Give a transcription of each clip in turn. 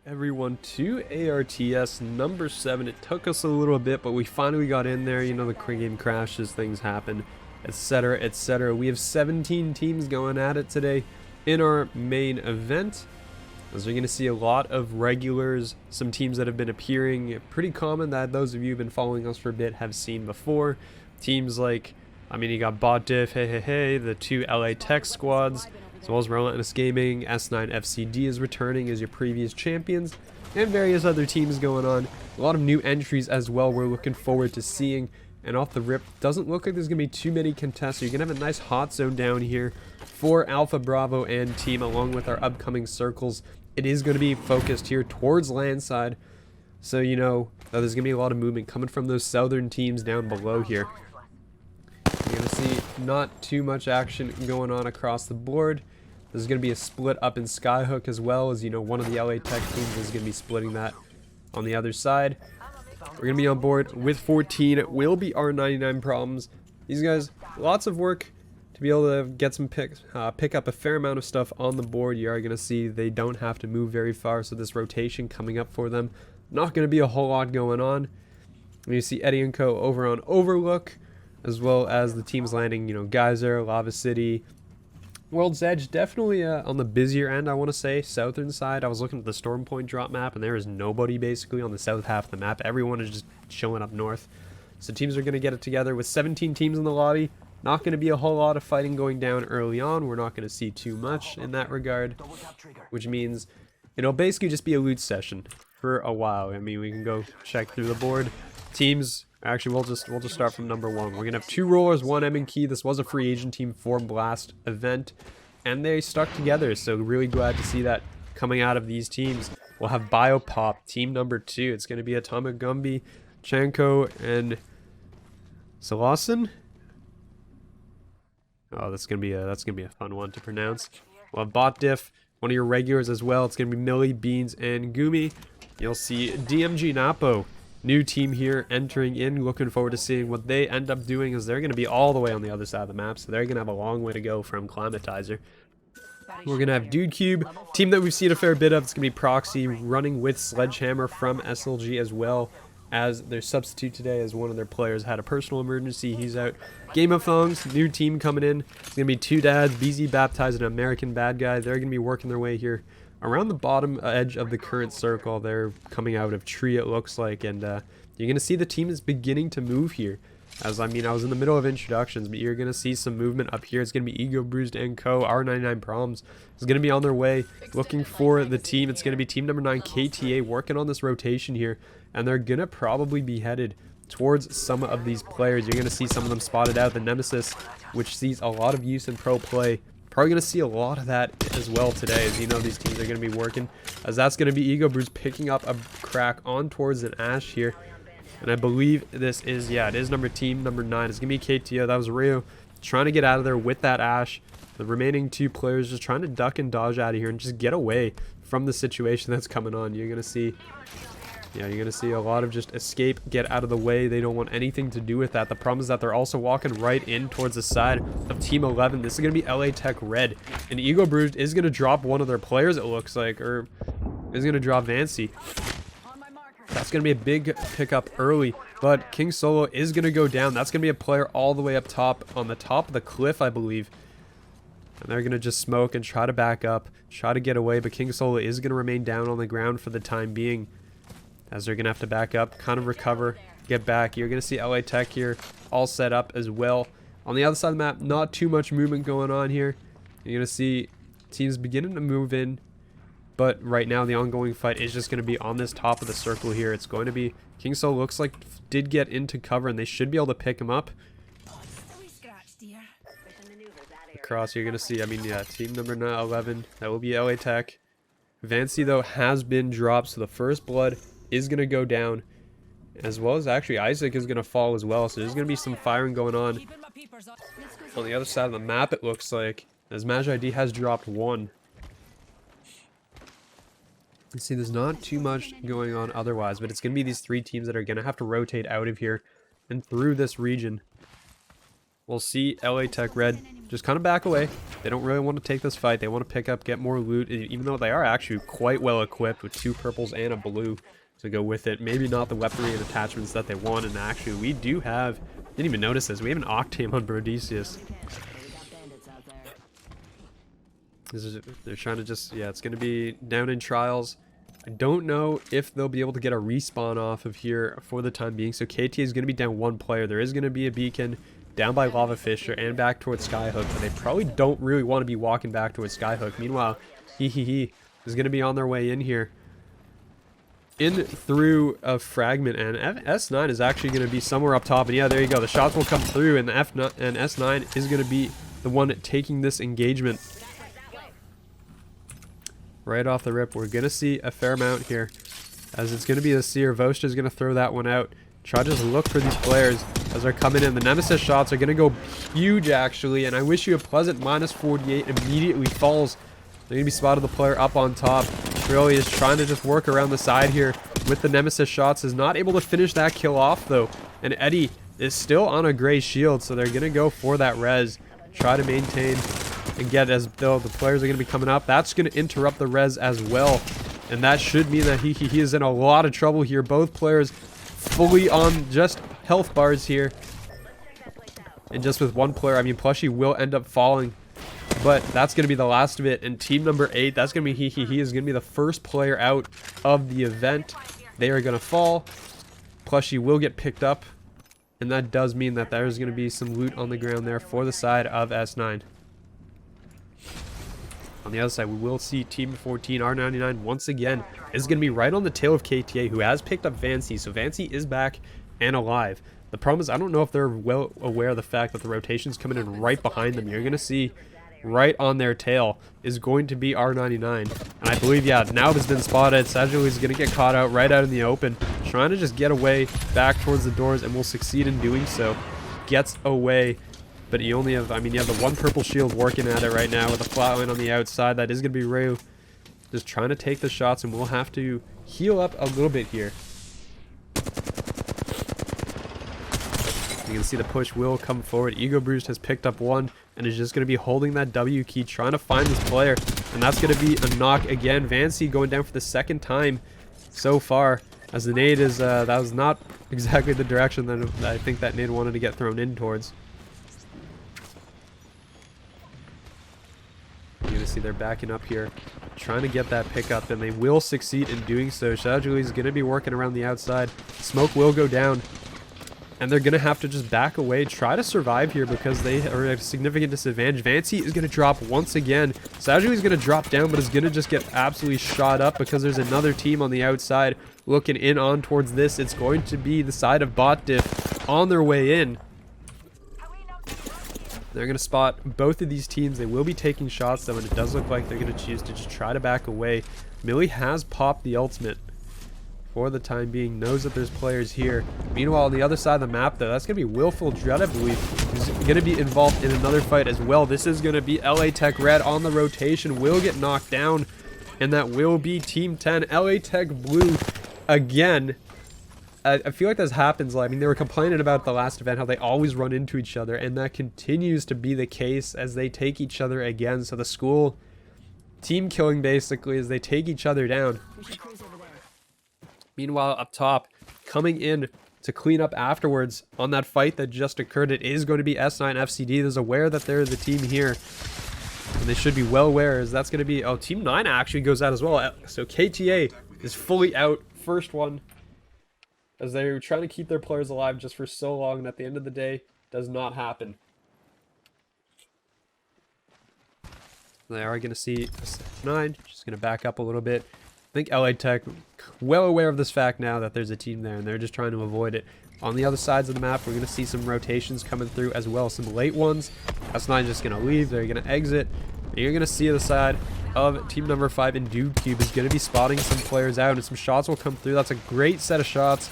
everyone to ARTS number 7. It took us a little bit, but we finally got in there. You know, the game crashes, things happen, etc, etc. We have 17 teams going at it today in our main event. As you're going to see a lot of regulars, some teams that have been appearing, pretty common that those of you who've been following us for a bit have seen before. Teams like, I mean, you got Bot Diff, hey, the two LA Tech squads, as well as Relentless Gaming. S9 FCD is returning as your previous champions, and various other teams going on. A lot of new entries as well we're looking forward to seeing. And off the rip, doesn't look like there's going to be too many contests. So you're going to have a nice hot zone down here for Alpha, Bravo, and Team, along with our upcoming circles. It is going to be focused here towards landside. So you know that there's going to be a lot of movement coming from those southern teams down below here. You're going to see not too much action going on across the board. There's going to be a split up in Skyhook as well, as you know, one of the LA Tech teams is going to be splitting that on the other side. We're going to be on board with 14. It will be R99 problems. These guys, lots of work to be able to get some pick up a fair amount of stuff on the board. You are going to see they don't have to move very far, so this rotation coming up for them, not going to be a whole lot going on. And you see Eddie & Co. over on Overlook, as well as the teams landing, you know, Geyser, Lava City, World's Edge, definitely on the busier end, I want to say. Southern side, I was looking at the Storm Point drop map, and there is nobody basically on the south half of the map. Everyone is just chilling up north. So teams are going to get it together with 17 teams in the lobby. Not going to be a whole lot of fighting going down early on. We're not going to see too much in that regard, which means it'll basically just be a loot session for a while. I mean, we can go check through the board. Teams, actually, we'll just start from number 1. We're gonna have 2 rollers, 1 M and Key. This was a free agent team for Blast event, and they stuck together. So really glad to see that coming out of these teams. We'll have Biopop, team number 2. It's gonna be Atomic Gumby, Chanko, and Salasin. Oh, that's gonna be a fun one to pronounce. We'll have Bot Diff, one of your regulars as well. It's gonna be Millie, Beans, and Gumi. You'll see DMG Napo. New team here entering in. Looking forward to seeing what they end up doing, as they're going to be all the way on the other side of the map, so they're going to have a long way to go from Climatizer. We're going to have Dude Cube, team that we've seen a fair bit of. It's going to be Proxy running with Sledgehammer from SLG, as well as their substitute today, as one of their players had a personal emergency. He's out. Game of Thongs, new team coming in. It's going to be Two Dads, BZ Baptized, and American Bad Guy. They're going to be working their way here around the bottom edge of the current circle. They're coming out of tree, it looks like, and you're going to see the team is beginning to move here. As I mean, I was in the middle of introductions, but you're going to see some movement up here. It's going to be Ego Bruised and Co. R99 Problems is going to be on their way looking for the team. It's going to be team number 9 KTA working on this rotation here, and they're going to probably be headed towards some of these players. You're going to see some of them spotted out. The Nemesis, which sees a lot of use in pro play. Probably going to see a lot of that as well today, as you know these teams are going to be working, as that's going to be Ego Bruce picking up a crack on towards an Ash here. And I believe this is, yeah, it is team number 9. It's going to be KTO. That was Rio trying to get out of there with that Ash. The remaining 2 players just trying to duck and dodge out of here and just get away from the situation that's coming on. You're going to see, yeah, you're going to see a lot of just escape, get out of the way. They don't want anything to do with that. The problem is that they're also walking right in towards the side of Team 11. This is going to be LA Tech Red. And Ego Bruised is going to drop one of their players, it looks like, or is going to drop Vancy. That's going to be a big pickup early, but King Solo is going to go down. That's going to be a player all the way up top, on the top of the cliff, I believe. And they're going to just smoke and try to back up, try to get away, but King Solo is going to remain down on the ground for the time being, as they're going to have to back up, kind of recover, get back. You're going to see LA Tech here all set up as well. On the other side of the map, not too much movement going on here. You're going to see teams beginning to move in, but right now the ongoing fight is just going to be on this top of the circle here. It's going to be King Soul looks like did get into cover, and they should be able to pick him up. Across, you're going to see, I mean, yeah, team number 11, that will be LA Tech. Vancy, though, has been dropped, so the first blood is going to go down, as well as actually Isaac is going to fall as well. So there's going to be some firing going on the other side of the map, it looks like, as Maj ID has dropped 1. You see, there's not too much going on otherwise, but it's going to be these 3 teams that are going to have to rotate out of here and through this region. We'll see LA Tech Red just kind of back away. They don't really want to take this fight. They want to pick up, get more loot, even though they are actually quite well equipped with 2 purples and a blue to go with it. Maybe not the weaponry and attachments that they want, and actually we do have, didn't even notice this, we have an Octane on Brodesius. They're trying to just, yeah, it's going to be down in trials. I don't know if they'll be able to get a respawn off of here for the time being. So KTA is going to be down 1 player. There is going to be a beacon down by Lava Fisher and back towards Skyhook, but they probably don't really want to be walking back towards Skyhook. Meanwhile, he is going to be on their way in here. In through a fragment, and S9 is actually going to be somewhere up top. And yeah, there you go. The shots will come through, and S9 is going to be the one taking this engagement. Right off the rip, we're going to see a fair amount here, as it's going to be the Seer. Vostra is going to throw that one out. Try to just look for these players as they're coming in. The Nemesis shots are going to go huge, actually, and I wish you a pleasant -48 immediately falls. They're going to be spotted the player up on top. Really is trying to just work around the side here with the Nemesis shots. Is not able to finish that kill off, though. And Eddie is still on a gray shield, so they're going to go for that res. Try to maintain and get, as though the players are going to be coming up. That's going to interrupt the res as well. And that should mean that he is in a lot of trouble here. Both players fully on just health bars here. And just with one player, I mean, Plushie will end up falling. But that's going to be the last of it. And team number 8, that's going to be he is going to be the first player out of the event. They are going to fall. Plushie will get picked up. And that does mean that there's going to be some loot on the ground there for the side of S9. On the other side, we will see Team 14, R99, once again, is going to be right on the tail of KTA, who has picked up Vancy. So Vancy is back and alive. The problem is, I don't know if they're well aware of the fact that the rotation's coming in right behind them. You're going to see right on their tail is going to be R99. And I believe, yeah, now has been spotted. Sajuli is going to get caught out right out in the open, trying to just get away back towards the doors, and will succeed in doing so. Gets away. But you only have, I mean, you have the 1 purple shield working at it right now with a flatline on the outside. That is going to be Ryu just trying to take the shots, and we'll have to heal up a little bit here. You can see the push will come forward. Ego Bruised has picked up 1 and is just going to be holding that W key, trying to find this player. And that's going to be a knock again. Vancy going down for the 2nd time so far, as the nade is, that was not exactly the direction that I think that nade wanted to get thrown in towards. You're going to see they're backing up here, trying to get that pickup, and they will succeed in doing so. Shadjuli is going to be working around the outside. Smoke will go down, and they're going to have to just back away, try to survive here because they are at a significant disadvantage. Vancy is going to drop once again. Shadjuli is going to drop down, but is going to just get absolutely shot up because there's another team on the outside looking in on towards this. It's going to be the side of BotDiff on their way in. They're going to spot both of these teams. They will be taking shots, though, and it does look like they're going to choose to just try to back away. Millie has popped the ultimate for the time being, knows that there's players here. Meanwhile, on the other side of the map, though, that's going to be Willful Dread, I believe, who's going to be involved in another fight as well. This is going to be LA Tech Red on the rotation, will get knocked down, and that will be Team 10. LA Tech Blue again. I feel like this happens. I mean, they were complaining about the last event, how they always run into each other, and that continues to be the case as they take each other again. So the school team killing, basically, as they take each other down. Meanwhile, up top, coming in to clean up afterwards on that fight that just occurred, it is going to be S9 FCD. They're aware that they're the team here, and they should be well aware, as that's going to be, oh, Team 9 actually goes out as well. So KTA is fully out, first one, as they're trying to keep their players alive just for so long, and at the end of the day, does not happen. They are going to see 9, just going to back up a little bit. I think LA Tech, well aware of this fact now that there's a team there, and they're just trying to avoid it. On the other sides of the map, we're going to see some rotations coming through as well, some late ones. S9 just going to leave, they're going to exit. And you're going to see the side of team number 5 in Dude Cube is going to be spotting some players out, and some shots will come through. That's a great set of shots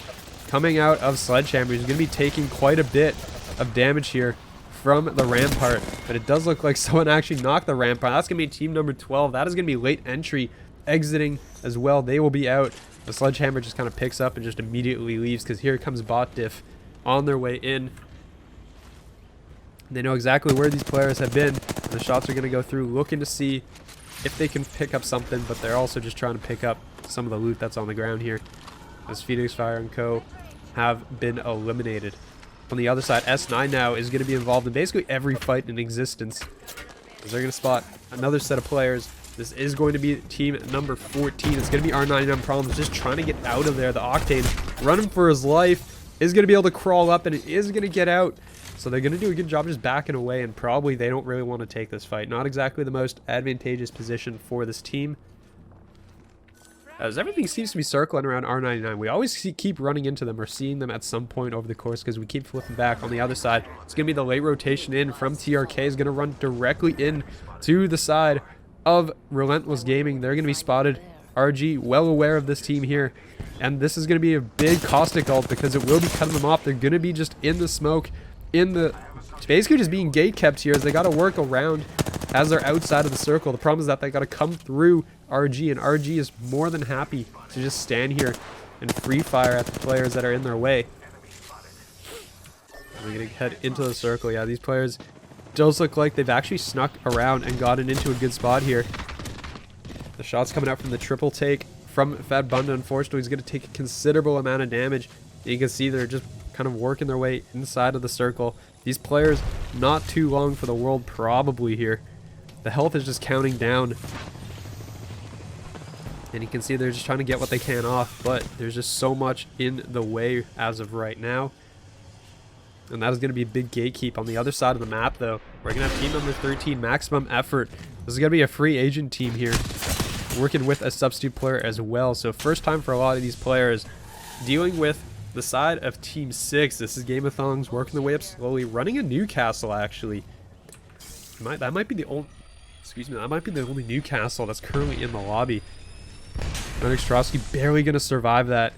coming out of Sledgehammer. He's going to be taking quite a bit of damage here from the Rampart, but it does look like someone actually knocked the Rampart. That's going to be team number 12. That is going to be late entry exiting as well. They will be out. The Sledgehammer just kind of picks up and just immediately leaves, because here comes BotDiff on their way in. They know exactly where these players have been. The shots are going to go through, looking to see if they can pick up something, but they're also just trying to pick up some of the loot that's on the ground here, as Phoenix Fire and Co. have been eliminated. On the other side, S9 now is going to be involved in basically every fight in existence, as they're going to spot another set of players. This is going to be team number 14. It's going to be R99 Problems just trying to get out of there. The Octane running for his life is going to be able to crawl up, and it is going to get out. So they're going to do a good job just backing away, and probably they don't really want to take this fight. Not exactly the most advantageous position for this team, as everything seems to be circling around R99. We always keep running into them or seeing them at some point over the course because we keep flipping back. On the other side, it's going to be the late rotation in from TRK. Is going to run directly in to the side of Relentless Gaming. They're going to be spotted. RG well aware of this team here, and this is going to be a big caustic ult because it will be cutting them off. They're going to be just in the smoke, basically just being gate kept here, as they got to work around as they're outside of the circle. The problem is that they got to come through RG, and RG is more than happy to just stand here and free fire at the players that are in their way. We're going to head into the circle. Yeah, these players does look like they've actually snuck around and gotten into a good spot here. The shots coming out from the triple take from Fat Bunda. Unfortunately, he's going to take a considerable amount of damage. You can see they're just kind of working their way inside of the circle. These players, not too long for the world probably here. The health is just counting down, and you can see they're just trying to get what they can off, but there's just so much in the way as of right now. And that is going to be a big gatekeep. On the other side of the map, though, we're going to have team number 13, Maximum Effort. This is going to be a free agent team here, working with a substitute player as well. So first time for a lot of these players dealing with the side of Team 6. This is Game of Thongs working their way up slowly, running a Newcastle actually. That might be the only Newcastle that's currently in the lobby. Strosky barely going to survive that.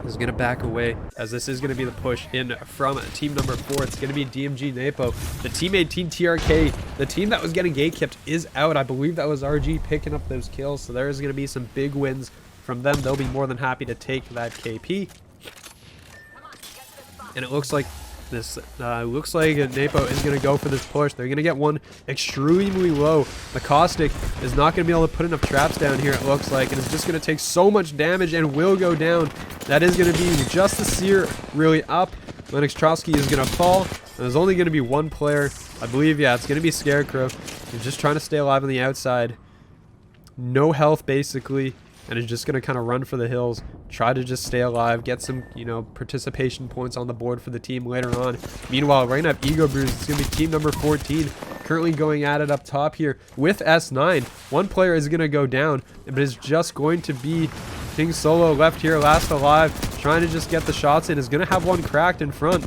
Is going to back away, as this is going to be the push in from team number 4. It's going to be DMG Napo. The team 18 TRK, the team that was getting gate kept, is out. I believe that was RG picking up those kills, so there is going to be some big wins from them. They'll be more than happy to take that KP. And it looks like Napo is going to go for this push. They're going to get one extremely low. The Caustic is not going to be able to put enough traps down here, it looks like, and it's just going to take so much damage and will go down. That is going to be just the Seer really up. Lennox Trotsky is going to fall, and there's only going to be one player, I believe. Yeah, it's going to be Scarecrow. He's just trying to stay alive on the outside. No health, basically, and is just going to kind of run for the hills, try to just stay alive, get some, participation points on the board for the team later on. Meanwhile, we're going to have Ego Brews. It's going to be team number 14 currently going at it up top here with S9. One player is going to go down, but it's just going to be King Solo left here, last alive, trying to just get the shots in. Is going to have one cracked in front.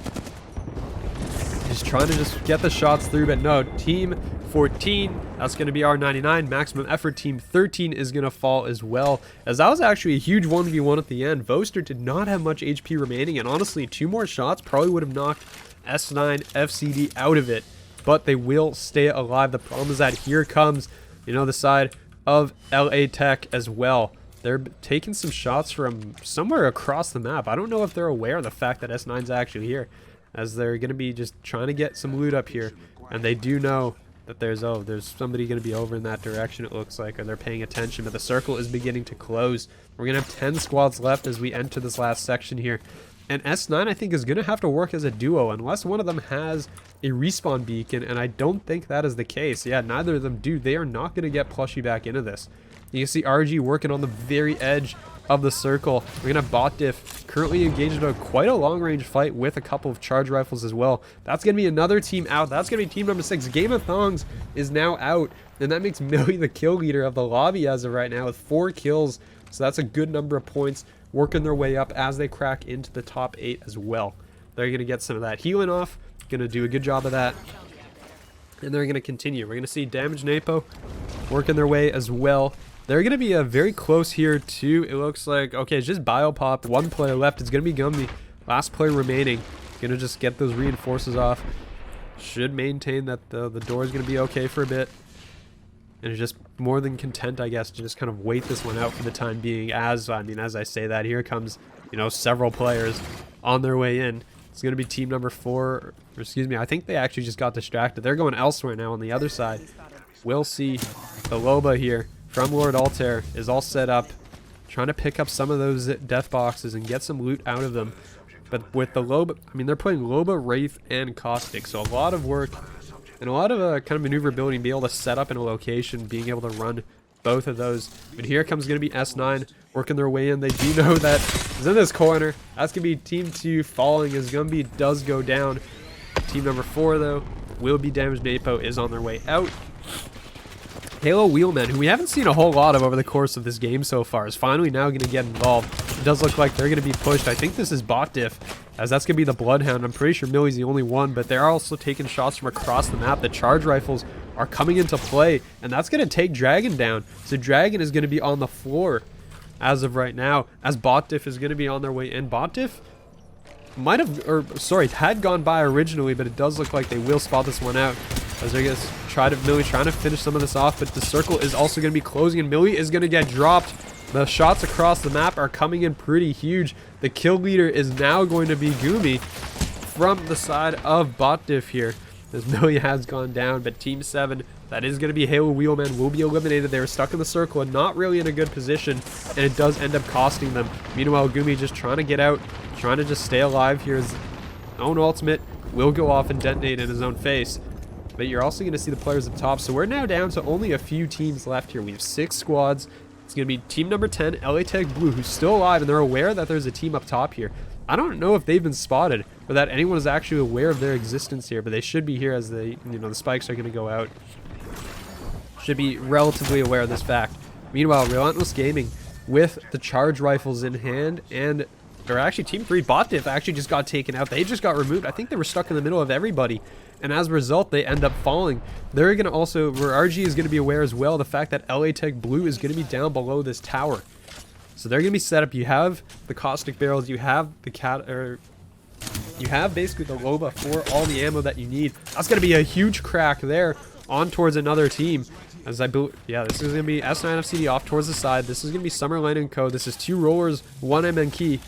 He's trying to just get the shots through, but no. Team 14, that's going to be R99. Maximum Effort Team 13 is going to fall as well, as that was actually a huge 1v1 at the end. Voster did not have much HP remaining, and honestly, 2 more shots probably would have knocked S9 FCD out of it, but they will stay alive. The problem is that here comes, the side of LA Tech as well. They're taking some shots from somewhere across the map. I don't know if they're aware of the fact that S9's actually here, as they're going to be just trying to get some loot up here, and they do know that there's somebody going to be over in that direction, it looks like, or they're paying attention, but the circle is beginning to close. We're going to have 10 squads left as we enter this last section here, and S9 I think is going to have to work as a duo unless one of them has a respawn beacon, and I don't think that is the case. Yeah, neither of them do. They are not going to get Plushy back into this. You can see RG working on the very edge of the circle. We're going to have Bot Diff currently engaged in quite a long-range fight with a couple of charge rifles as well. That's going to be another team out. That's going to be team number 6. Game of Thongs is now out, and that makes Millie the kill leader of the lobby as of right now with 4 kills. So that's a good number of points, working their way up as they crack into the top 8 as well. They're going to get some of that healing off. Going to do a good job of that. And they're going to continue. We're going to see Damage Napo working their way as well. They're going to be very close here too. It looks like, okay, it's just Biopop. 1 player left. It's going to be Gumby. Last player remaining. Going to just get those reinforcers off. Should maintain that the door is going to be okay for a bit. And is just more than content, I guess, to just kind of wait this one out for the time being. As I say that, here comes, several players on their way in. It's going to be team number 4. Or excuse me, I think they actually just got distracted. They're going elsewhere now on the other side. We'll see the Loba here from Lord Altair is all set up, trying to pick up some of those death boxes and get some loot out of them. But with the Loba, I mean, they're putting Loba, Wraith, and Caustic. So a lot of work and a lot of kind of maneuverability and be able to set up in a location, being able to run both of those. But here comes going to be S9 working their way in. They do know that is in this corner. That's going to be team 2 falling as Gumby does go down. Team number 4, though, will be damaged. Napo is on their way out. Halo Wheelmen, who we haven't seen a whole lot of over the course of this game so far, is finally now going to get involved. It does look like they're going to be pushed. I think this is bot diff, as that's going to be the Bloodhound. I'm pretty sure Millie's the only one, but they're also taking shots from across the map. The charge rifles are coming into play, and that's going to take Dragon down. So Dragon is going to be on the floor as of right now, as bot diff is going to be on their way in. Bot diff might have, or sorry, had gone by originally, but it does look like they will spot this one out. As they're going to try to, Millie trying to finish some of this off, but the circle is also going to be closing, and Millie is going to get dropped. The shots across the map are coming in pretty huge. The kill leader is now going to be Gumi from the side of bot diff here, as Millie has gone down. But team 7, that is going to be Halo Wheelman, will be eliminated. They were stuck in the circle and not really in a good position, and it does end up costing them. Meanwhile, Gumi just trying to get out, trying to just stay alive here. His own ultimate will go off and detonate in his own face. But you're also going to see the players up top. So we're now down to only a few teams left here. We have 6 squads. It's going to be team number 10, LA Tech Blue, who's still alive, and they're aware that there's a team up top here. I don't know if they've been spotted or that anyone is actually aware of their existence here, but they should be here as the spikes are going to go out. Should be relatively aware of this fact. Meanwhile, Relentless Gaming with the charge rifles in hand, and or actually team 3, bot diff, actually just got taken out. They just got removed. I think they were stuck in the middle of everybody, and as a result they end up falling. They're going to also, where RG is going to be aware as well, the fact that LA Tech Blue is going to be down below this tower. So they're going to be set up. You have the caustic barrels, you have the you have basically the Loba for all the ammo that you need. That's going to be a huge crack there on towards another team. As I believe, yeah, this is going to be S9 FCD off towards the side. This is going to be Summerlane & Co. This is 2 rollers, 1 MN Key,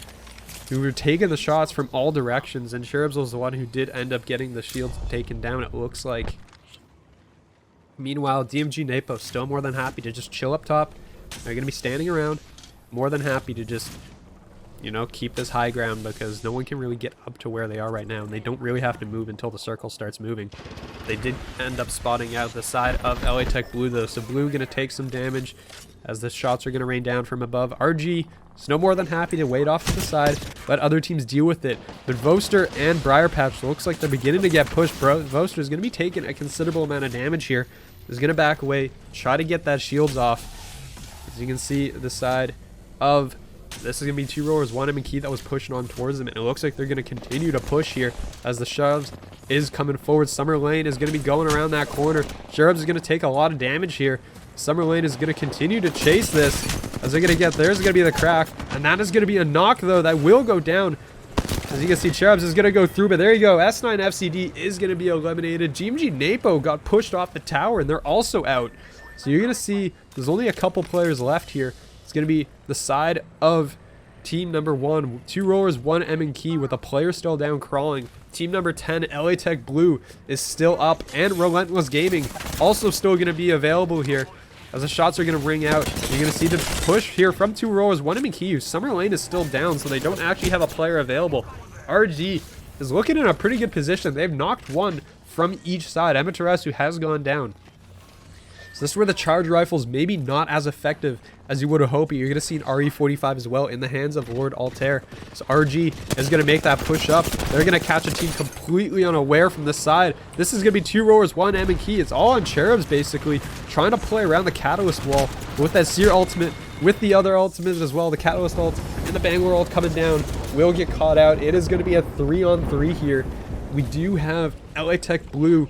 who were taking the shots from all directions, and Cherubs was the one who did end up getting the shields taken down, it looks like. Meanwhile, DMG Napo still more than happy to just chill up top. They're going to be standing around, more than happy to just, keep this high ground, because no one can really get up to where they are right now, and they don't really have to move until the circle starts moving. They did end up spotting out the side of LA Tech Blue, though, so Blue going to take some damage as the shots are going to rain down from above. RG is no more than happy to wait off to the side, let other teams deal with it. But Voster and Briar Patch looks like they're beginning to get pushed. Voster is going to be taking a considerable amount of damage here. He's going to back away, try to get that shields off. As you can see, the side of this is going to be 2 rollers, 1 M and Key that was pushing on towards them, and it looks like they're going to continue to push here as the shoves is coming forward. Summer Lane is going to be going around that corner. Cherubs is going to take a lot of damage here. Summer Lane is going to continue to chase this as they're going to get, there's going to be the crack, and that is going to be a knock, though, that will go down. As you can see, Cherubs is going to go through, but there you go. S9 FCD is going to be eliminated. GMG Napo got pushed off the tower, and they're also out. So you're going to see there's only a couple players left here. It's going to be the side of team number 1, 2 rollers, 1 M and Key with a player still down crawling. Team number 10, LA Tech Blue, is still up, and Relentless Gaming also still going to be available here as the shots are going to ring out. You're going to see the push here from 2 rollers, 1 M and Key. Summer Lane is still down, so they don't actually have a player available. RG is looking in a pretty good position. They've knocked 1 from each side. Amaterasu has gone down. So this is where the charge rifles maybe not as effective as you would have hoped. You're going to see an RE45 as well in the hands of Lord Altair. So RG is going to make that push up. They're going to catch a team completely unaware from the side. This is going to be 2 rollers, 1 M and Key. It's all on Cherubs basically, trying to play around the Catalyst wall with that Seer ultimate, with the other ultimates as well. The Catalyst ult and the Bangalore ult coming down will get caught out. It is going to be a 3-on-3 here. We do have LA Tech Blue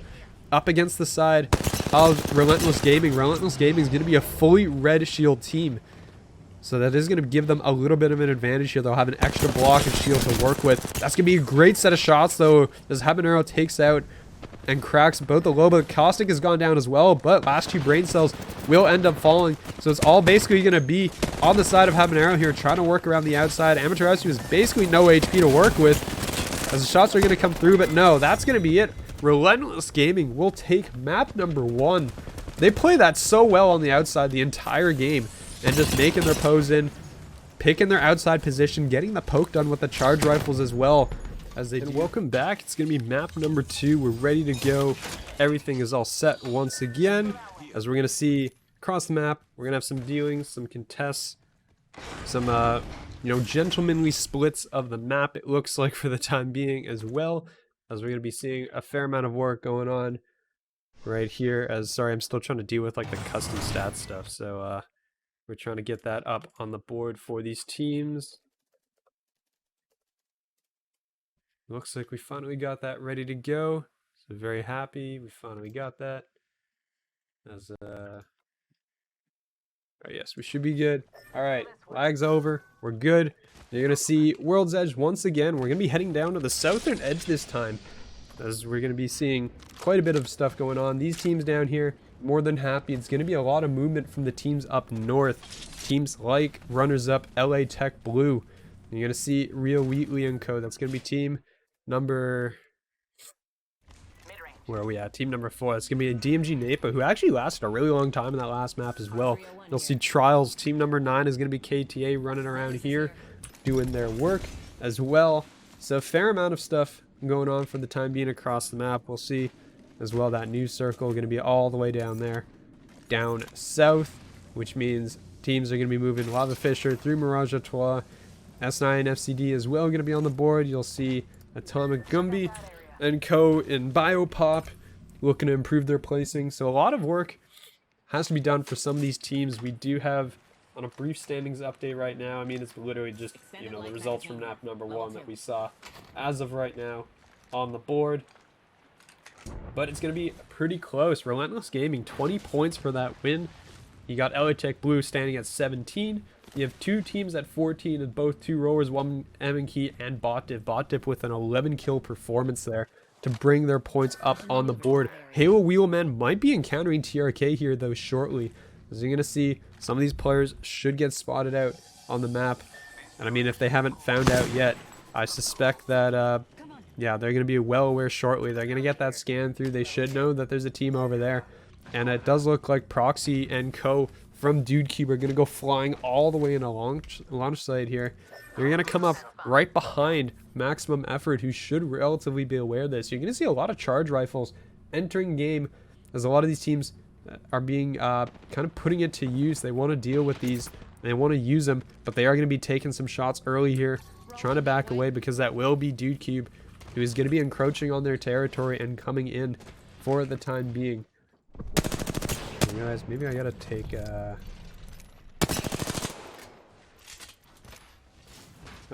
up against the side of Relentless Gaming. Relentless Gaming is going to be a fully red shield team, so that is going to give them a little bit of an advantage here. They'll have an extra block of shield to work with. That's going to be a great set of shots, though, as Habanero takes out and cracks both the Loba. Caustic has gone down as well, but last 2 brain cells will end up falling, so it's all basically going to be on the side of Habanero here, trying to work around the outside. Amaterasu has basically no HP to work with. as the shots are going to come through, but no, that's going to be it. Relentless Gaming will take map number 1. They play that so well on the outside the entire game, and just making their pose in, picking their outside position, getting the poke done with the charge rifles as well as they do. Welcome back. It's going to be map number 2. We're ready to go. Everything is all set once again, as we're going to see across the map. We're going to have some dealings, some contests, some gentlemanly splits of the map, it looks like, for the time being, as well as we're going to be seeing a fair amount of work going on right here. Sorry, I'm still trying to deal with like the custom stat stuff, so we're trying to get that up on the board for these teams. Looks like we finally got that ready to go, so very happy we finally got that. Oh, yes, we should be good. Alright, lag's over. We're good. You're going to see World's Edge once again. We're going to be heading down to the southern edge this time, as we're going to be seeing quite a bit of stuff going on. These teams down here, more than happy. It's going to be a lot of movement from the teams up north. Teams like runners-up LA Tech Blue. And you're going to see Real Wheatley and Co. That's going to be team number... Where are we at? Team number 4. It's going to be a DMG Napa, who actually lasted a really long time in that last map as well. You'll see Trials. Team number 9 is going to be KTA running around here, doing their work as well. So a fair amount of stuff going on for the time being across the map. We'll see as well that new circle going to be all the way down there, down south, which means teams are going to be moving Lava Fisher through Mirage Etoile. S9 and FCD as well going to be on the board. You'll see Atomic Gumby and Co. in Biopop looking to improve their placing. So a lot of work has to be done for some of these teams. We do have on a brief standings update right now. I mean, it's literally just, the results from map number 1 that we saw as of right now on the board. But it's going to be pretty close. Relentless Gaming, 20 points for that win. You got LA Tech Blue standing at 17. You have 2 teams at 14, and both 2 rowers, 1 M&Key and BotDiff. BotDiff with an 11 kill performance there to bring their points up on the board. Halo Wheelman might be encountering TRK here though shortly, as you're going to see some of these players should get spotted out on the map. And I mean, if they haven't found out yet, I suspect that yeah, they're going to be well aware shortly. They're going to get that scan through. They should know that there's a team over there. And it does look like Proxy and Co. from Dude Cube are going to go flying all the way in a launch site here. They're going to come up right behind Maximum Effort, who should relatively be aware of this. You're going to see a lot of charge rifles entering game, as a lot of these teams are being kind of putting it to use. They want to deal with these. They want to use them, but they are going to be taking some shots early here, trying to back away, because that will be Dude Cube, who is going to be encroaching on their territory and coming in for the time being. Guys, maybe I gotta take how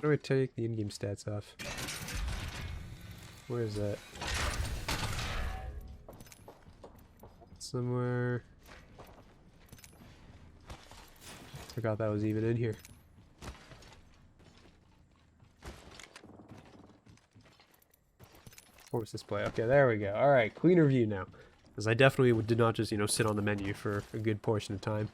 do I take the in-game stats off? Where is that? Somewhere. Forgot that was even in here. Force display. Okay, there we go. Alright, cleaner view now. Because I definitely did not just, sit on the menu for a good portion of time.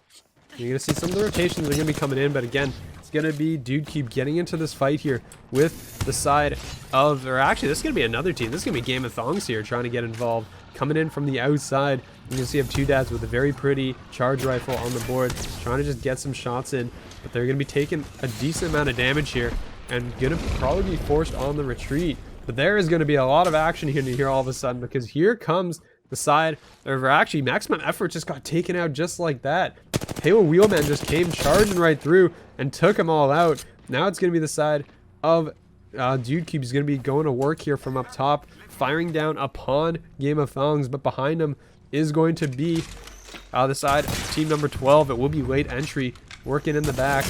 You're going to see some of the rotations are going to be coming in, but again, it's going to be Dude Cube getting into this fight here with the side of, or actually, this is going to be another team. This is going to be Game of Thongs here trying to get involved. Coming in from the outside, you can see you have 2 dads with a very pretty charge rifle on the board, trying to just get some shots in, but they're going to be taking a decent amount of damage here and going to probably be forced on the retreat. But there is going to be a lot of action here all of a sudden, because here comes the side, or actually Maximum Effort just got taken out just like that. Halo Wheelman just came charging right through and took them all out. Now it's going to be the side of Dude Cube. Is going to be going to work here from up top, firing down upon Game of Thongs, but behind him is going to be the side of team number 12. It will be late entry, working in the back,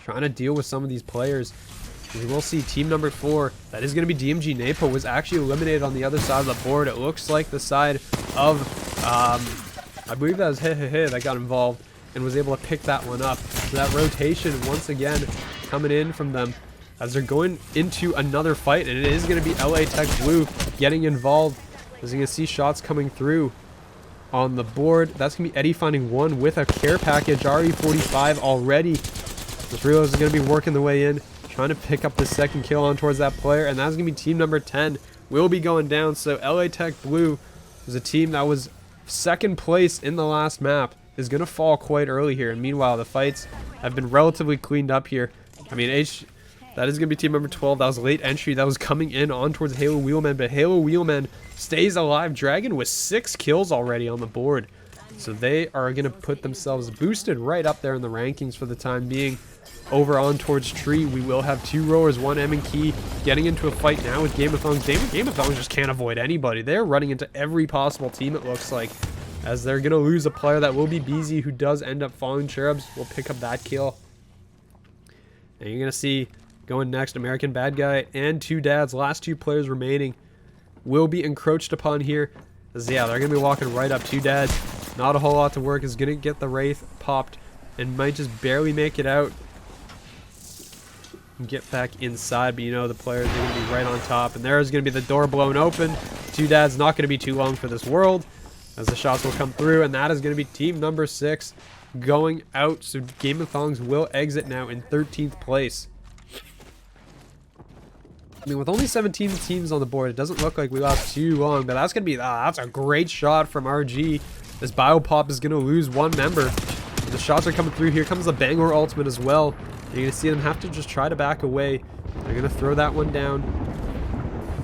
trying to deal with some of these players. We will see team number 4, that is going to be DMG Napa, was actually eliminated on the other side of the board. It looks like the side of, I believe that was that got involved and was able to pick that one up. So that rotation once again coming in from them as they're going into another fight, and it is going to be LA Tech Blue getting involved, as you can see shots coming through on the board. That's going to be Eddie finding one with a care package, RE45 already. This Rios is going to be working the way in, trying to pick up the second kill on towards that player, and that's going to be team number 10. Will be going down. So LA Tech Blue was a team that was second place in the last map, is going to fall quite early here. And meanwhile, the fights have been relatively cleaned up here. I mean, that is going to be team number 12. That was a late entry that was coming in on towards Halo Wheelman, but Halo Wheelman stays alive. Dragon with 6 kills already on the board. So they are going to put themselves boosted right up there in the rankings for the time being. Over on towards Tree, we will have 2 rowers, 1 M and Key, getting into a fight now with Game of Thrones. Game of Thrones just can't avoid anybody. They're running into every possible team, it looks like, as they're going to lose a player. That will be Beezy, who does end up falling. Cherubs will pick up that kill. And you're going to see going next, American Bad Guy and 2 Dads. Last 2 players remaining will be encroached upon here. As, yeah, they're going to be walking right up. 2 Dads, not a whole lot to work. Is going to get the Wraith popped and might just barely make it out. Get back inside, but you know the players are going to be right on top, and there is going to be the door blown open. 2 Dads not going to be too long for this world, as the shots will come through, and that is going to be team number 6 going out. So Game of Thongs will exit now in 13th place. I mean, with only 17 teams on the board, it doesn't look like we lost too long, but that's going to be, that's a great shot from RG. This Biopop is going to lose 1 member. The shots are coming through. Here comes the Bangalore ultimate as well. You're going to see them have to just try to back away. They're going to throw that one down.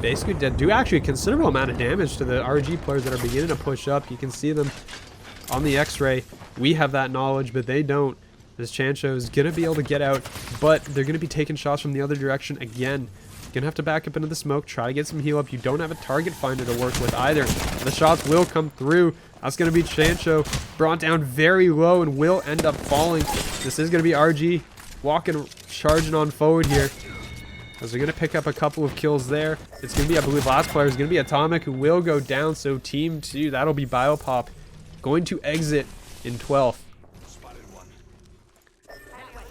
Basically, do actually a considerable amount of damage to the RG players that are beginning to push up. You can see them on the X-ray. We have that knowledge, but they don't. This Chancho is going to be able to get out, but they're going to be taking shots from the other direction again. Going to have to back up into the smoke, try to get some heal up. You don't have a target finder to work with either. The shots will come through. That's going to be Chancho, brought down very low and will end up falling. This is going to be RG walking, charging on forward here, as they're going to pick up a couple of kills there. It's going to be, I believe, last player is going to be Atomic, who will go down. So team 2, that'll be Biopop, going to exit in 12th.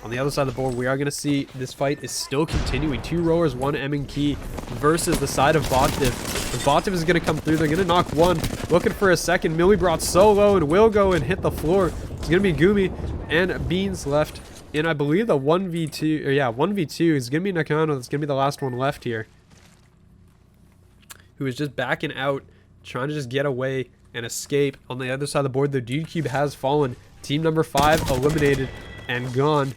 On the other side of the board, we are going to see this fight is still continuing. 2 rowers, 1 M and Key versus the side of Botdiv. The Botdiv is going to come through. They're going to knock 1. Looking for a second. Millie brought solo and will go and hit the floor. It's going to be Gumi and Beans left in, I believe, the 1v2. Or yeah, 1v2 is going to be Nakano. That's going to be the last one left here, who is just backing out, trying to just get away and escape. On the other side of the board, the Dude Cube has fallen. Team number 5 eliminated and gone.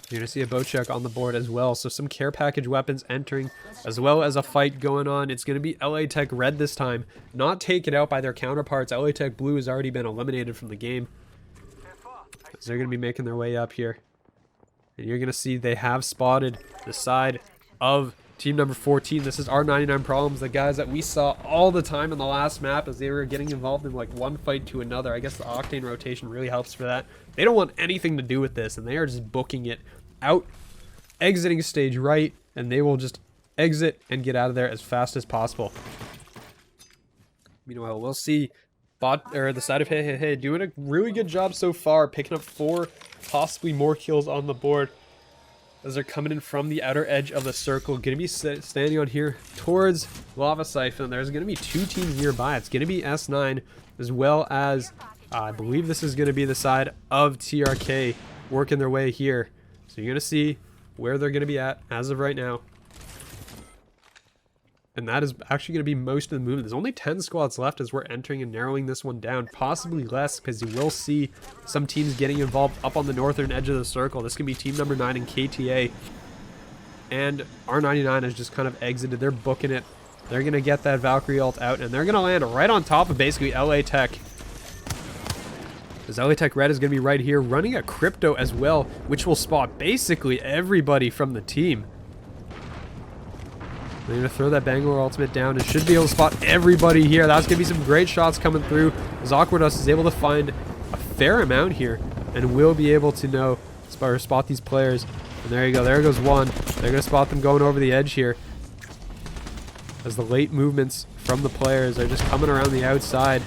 You're going to see a bow check on the board as well. So some care package weapons entering, as well as a fight going on. It's going to be LA Tech Red this time, not taken out by their counterparts. LA Tech Blue has already been eliminated from the game. So they're going to be making their way up here. And you're going to see they have spotted the side of team number 14. This is R99 Problems, the guys that we saw all the time in the last map as they were getting involved in like one fight to another. I guess the Octane rotation really helps for that. They don't want anything to do with this, and they are just booking it out, exiting stage right, and they will just exit and get out of there as fast as possible. Meanwhile, we'll see the side of Hey doing a really good job so far, picking up 4, possibly more kills on the board as they're coming in from the outer edge of the circle. Going to be standing on here towards Lava Siphon. There's going to be 2 teams nearby. It's going to be S9 as well as I believe this is going to be the side of TRK working their way here. So you're going to see where they're going to be at as of right now. And that is actually going to be most of the movement. There's only 10 squads left as we're entering and narrowing this one down. Possibly less, because you will see some teams getting involved up on the northern edge of the circle. This can be team number 9 in KTA. And R99 has just kind of exited. They're booking it. They're going to get that Valkyrie ult out, and they're going to land right on top of basically LA Tech. Because LA Tech Red is going to be right here, running a Crypto as well, which will spot basically everybody from the team. They're going to throw that Bangalore ultimate down and should be able to spot everybody here. That's going to be some great shots coming through, as Awkwardus is able to find a fair amount here and will be able to spot these players. And there you go. There goes one. They're going to spot them going over the edge here, as the late movements from the players are just coming around the outside.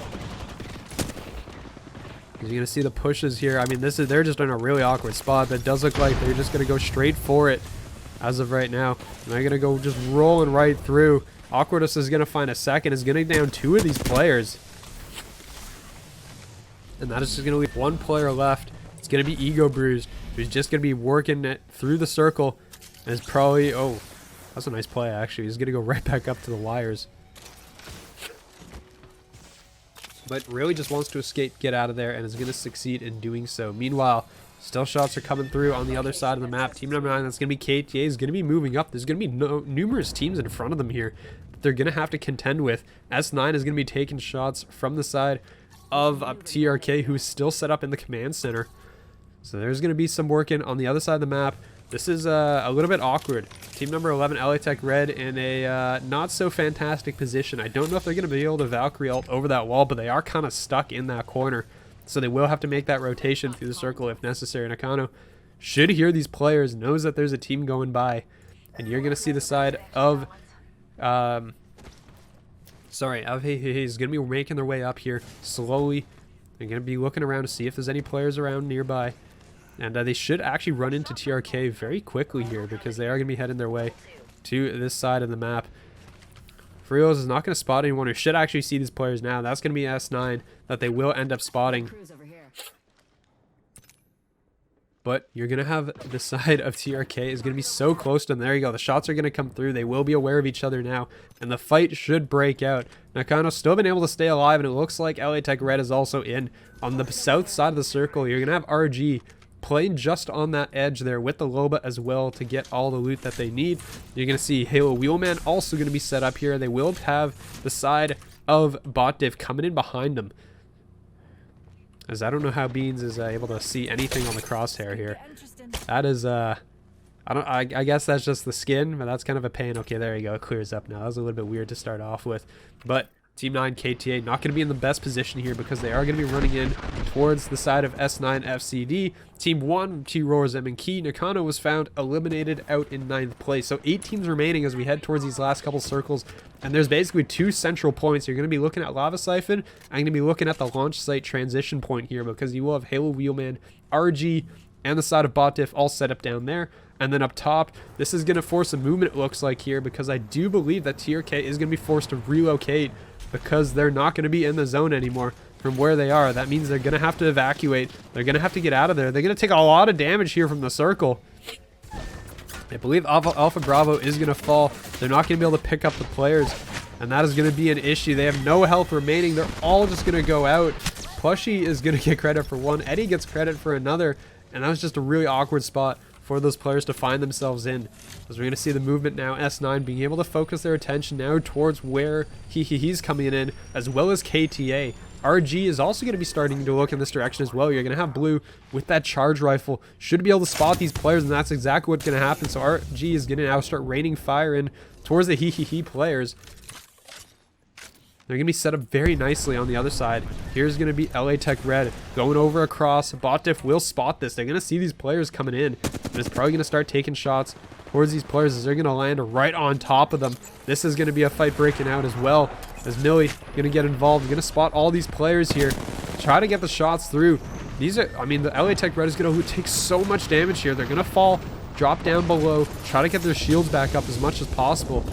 You're going to see the pushes here. I mean, they're just in a really awkward spot, but it does look like they're just going to go straight for it as of right now. And they're going to go just rolling right through. Awkwardus is going to find a second. Is going to down 2 of these players. And that is just going to leave 1 player left. It's going to be Ego Bruised, who's just going to be working it through the circle. And it's probably... Oh, that's a nice play, actually. He's going to go right back up to the wires. But really just wants to escape, get out of there, and is going to succeed in doing so. Meanwhile, still shots are coming through on the other side of the map. Team number 9, that's going to be KTA, is going to be moving up. There's going to be numerous teams in front of them here that they're going to have to contend with. S9 is going to be taking shots from the side of TRK, who's still set up in the command center. So there's going to be some working on the other side of the map. This is a little bit awkward. Team number 11, LA Tech Red, in a not so fantastic position. I don't know if they're going to be able to Valkyrie ult over that wall, but they are kind of stuck in that corner. So they will have to make that rotation through the circle if necessary. Nakano should hear these players, knows that there's a team going by. And you're going to see the side of... He's going to be making their way up here slowly. They're going to be looking around to see if there's any players around nearby. And they should actually run into TRK very quickly here because they are going to be heading their way to this side of the map. Frios is not going to spot anyone who should actually see these players now. That's going to be S9 that they will end up spotting. But you're going to have the side of TRK is going to be so close to them. There you go. The shots are going to come through. They will be aware of each other now. And the fight should break out. Nakano's still been able to stay alive. And it looks like LA Tech Red is also in. On the south side of the circle, you're going to have RG playing just on that edge there with the Loba as well to get all the loot that they need. You're going to see Halo Wheelman also going to be set up here. They will have the side of BotDiff coming in behind them. As I don't know how Beans is able to see anything on the crosshair here. That is, I guess that's just the skin, but that's kind of a pain. Okay, there you go. It clears up now. That was a little bit weird to start off with. But Team 9 KTA not going to be in the best position here because they are going to be running in towards the side of S9 FCD. Team 1, T-Roars, and Key. Nakano was found eliminated out in 9th place. So 8 teams remaining as we head towards these last couple circles. And there's basically 2 central points. You're going to be looking at Lava Siphon. I'm going to be looking at the launch site transition point here because you will have Halo Wheelman, RG, and the side of BotDiff all set up down there. And then up top, this is going to force a movement, it looks like here, because I do believe that TRK is going to be forced to relocate because they're not going to be in the zone anymore from where they are. That means they're going to have to evacuate. They're going to have to get out of there. They're going to take a lot of damage here from the circle. I believe Alpha Bravo is going to fall. They're not going to be able to pick up the players, and that is going to be an issue. They have no health remaining. They're all just going to go out. Plushie is going to get credit for one. Eddie gets credit for another, and that was just a really awkward spot for those players to find themselves in. As we're going to see the movement now, S9 being able to focus their attention now towards where he's coming in, as well as KTA. RG is also going to be starting to look in this direction as well. You're going to have Blue with that charge rifle. Should be able to spot these players, and that's exactly what's going to happen. So RG is going to now start raining fire in towards the players. They're going to be set up very nicely on the other side. Here's going to be LA Tech Red going over across. BotDiff will spot this. They're going to see these players coming in, and it's probably going to start taking shots towards these players as they're going to land right on top of them. This is going to be a fight breaking out as well, as Millie going to get involved. Going to spot all these players here. Try to get the shots through. These are, I mean, the LA Tech Red is going to take so much damage here. They're going to fall, drop down below, try to get their shields back up as much as possible.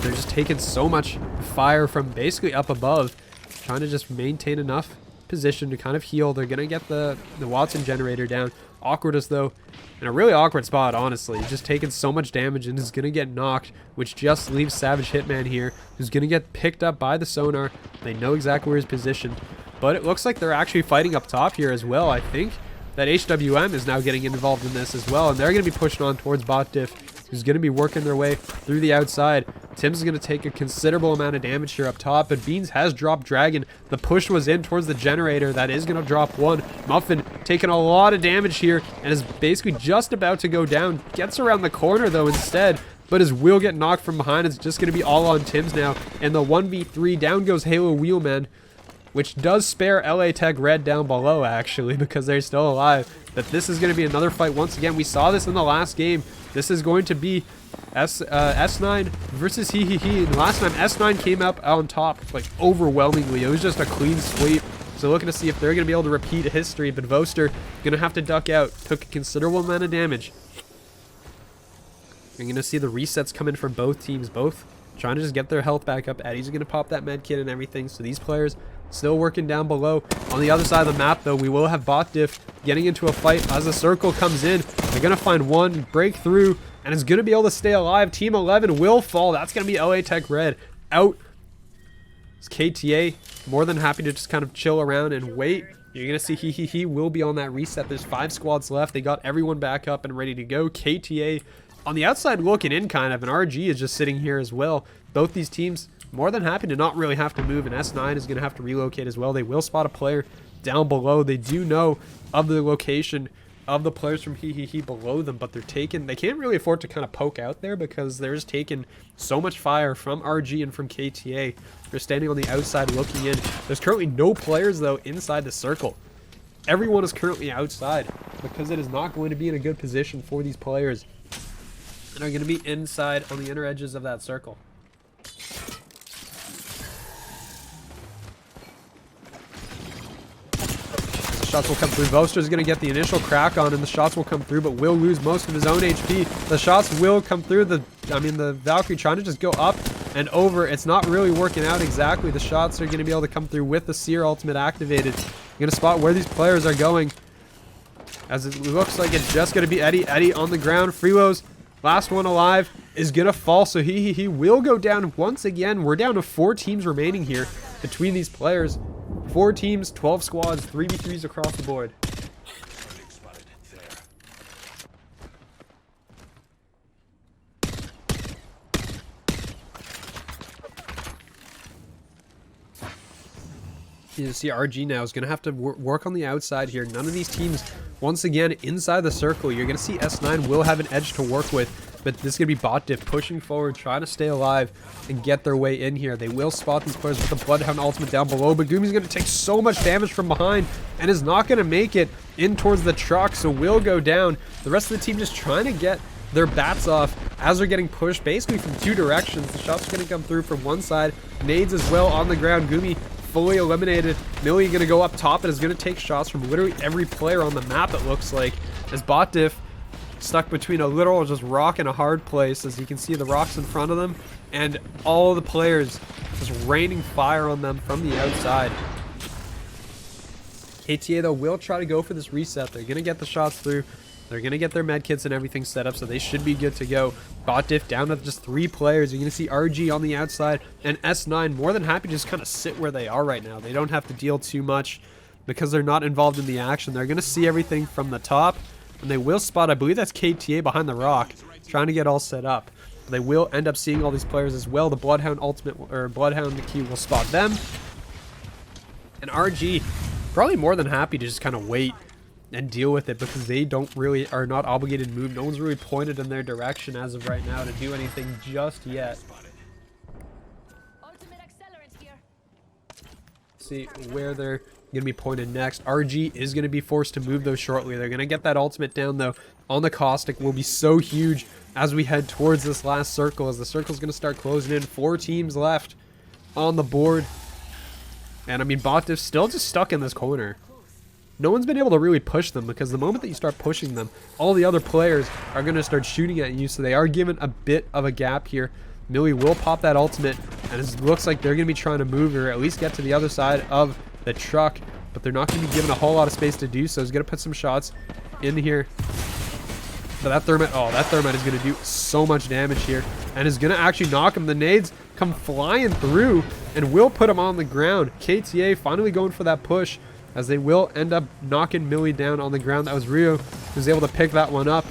They're just taking so much fire from basically up above, trying to just maintain enough position to kind of heal. They're going to get the Watson generator down. Awkward as though, in a really awkward spot, honestly. He's just taking so much damage and is going to get knocked, which just leaves Savage Hitman here, who's going to get picked up by the sonar. They know exactly where he's positioned, but it looks like they're actually fighting up top here as well. I think that HWM is now getting involved in this as well, and they're going to be pushing on towards BotDiff, who's going to be working their way through the outside. Tim's going to take a considerable amount of damage here up top, but Beans has dropped Dragon. The push was in towards the generator. That is going to drop one. Muffin taking a lot of damage here and is basically just about to go down. Gets around the corner, though, instead, but his will get knocked from behind. It's just going to be all on Tim's now. And the 1v3, down goes Halo Wheelman, which does spare LA Tech Red down below, actually, because they're still alive. But this is going to be another fight once again. We saw this in the last game. This is going to be S9 versus And last time, S9 came up on top, like, overwhelmingly. It was just a clean sweep. So looking to see if they're going to be able to repeat history. But Voster going to have to duck out. Took a considerable amount of damage. You're going to see the resets come in from both teams. Both trying to just get their health back up. Eddie's going to pop that med kit and everything. So these players still working down below. On the other side of the map, though, we will have Bot Diff getting into a fight as the circle comes in. They're going to find one, break through, and is going to be able to stay alive. Team 11 will fall. That's going to be LA Tech Red out. It's KTA more than happy to just kind of chill around and wait. You're going to see he will be on that reset. There's 5 squads left. They got everyone back up and ready to go. KTA on the outside looking in kind of, and RG is just sitting here as well. Both these teams more than happy to not really have to move, and S9 is going to have to relocate as well. They will spot a player down below. They do know of the location of the players from he below them, but they can't really afford to kind of poke out there because they're just taking so much fire from RG and from KTA. They're standing on the outside looking in. There's currently no players though inside the circle. Everyone is currently outside because it is not going to be in a good position for these players and are going to be inside on the inner edges of that circle. Shots will come through. Voster's going to get the initial crack on, and the shots will come through, but will lose most of his own HP. The shots will come through. The Valkyrie trying to just go up and over. It's not really working out exactly. The shots are going to be able to come through with the Seer ultimate activated. You're going to spot where these players are going, as it looks like it's just going to be Eddie. Eddie on the ground. Freelo's last one alive is going to fall, so he will go down once again. We're down to 4 teams remaining here between these players. 4 teams, 12 squads, 3v3s across the board. You see RG now is going to have to work on the outside here. None of these teams, once again, inside the circle. You're going to see S9 will have an edge to work with, but this is going to be Bot Diff pushing forward, trying to stay alive and get their way in here. They will spot these players with the Bloodhound ultimate down below, but Gumi's going to take so much damage from behind and is not going to make it in towards the truck, so will go down. The rest of the team just trying to get their bats off as they're getting pushed basically from 2 directions. The shots are going to come through from one side. Nades as well on the ground. Gumi fully eliminated. Millie going to go up top and is going to take shots from literally every player on the map, it looks like, as Bot Diff stuck between a literal just rock and a hard place. As you can see, the rocks in front of them and all of the players just raining fire on them from the outside. KTA though will try to go for this reset. They're going to get the shots through. They're going to get their med kits and everything set up, so they should be good to go. Bot Diff down to just 3 players. You're going to see RG on the outside and S9 more than happy to just kind of sit where they are right now. They don't have to deal too much because they're not involved in the action. They're going to see everything from the top, and they will spot, I believe that's KTA behind the rock, trying to get all set up. They will end up seeing all these players as well. The Bloodhound ultimate, or Bloodhound the key, will spot them. And RG probably more than happy to just kind of wait and deal with it because they are not obligated to move. No one's really pointed in their direction as of right now to do anything just yet. See where they're going to be pointed next. RG is going to be forced to move those shortly. They're going to get that ultimate down though on the caustic. Will be so huge as we head towards this last circle, as the circle's going to start closing in. 4 teams left on the board, and I mean Bot Diff's still just stuck in this corner. No one's been able to really push them because the moment that you start pushing them, all the other players are going to start shooting at you, so they are given a bit of a gap here. Millie will pop that ultimate, and it looks like they're going to be trying to move or at least get to the other side of the truck, but they're not going to be given a whole lot of space to do so. He's going to put some shots in here. But that thermite is going to do so much damage here and is going to actually knock him. The nades come flying through and will put him on the ground. KTA finally going for that push, as they will end up knocking Millie down on the ground. That was Rio who was able to pick that one up.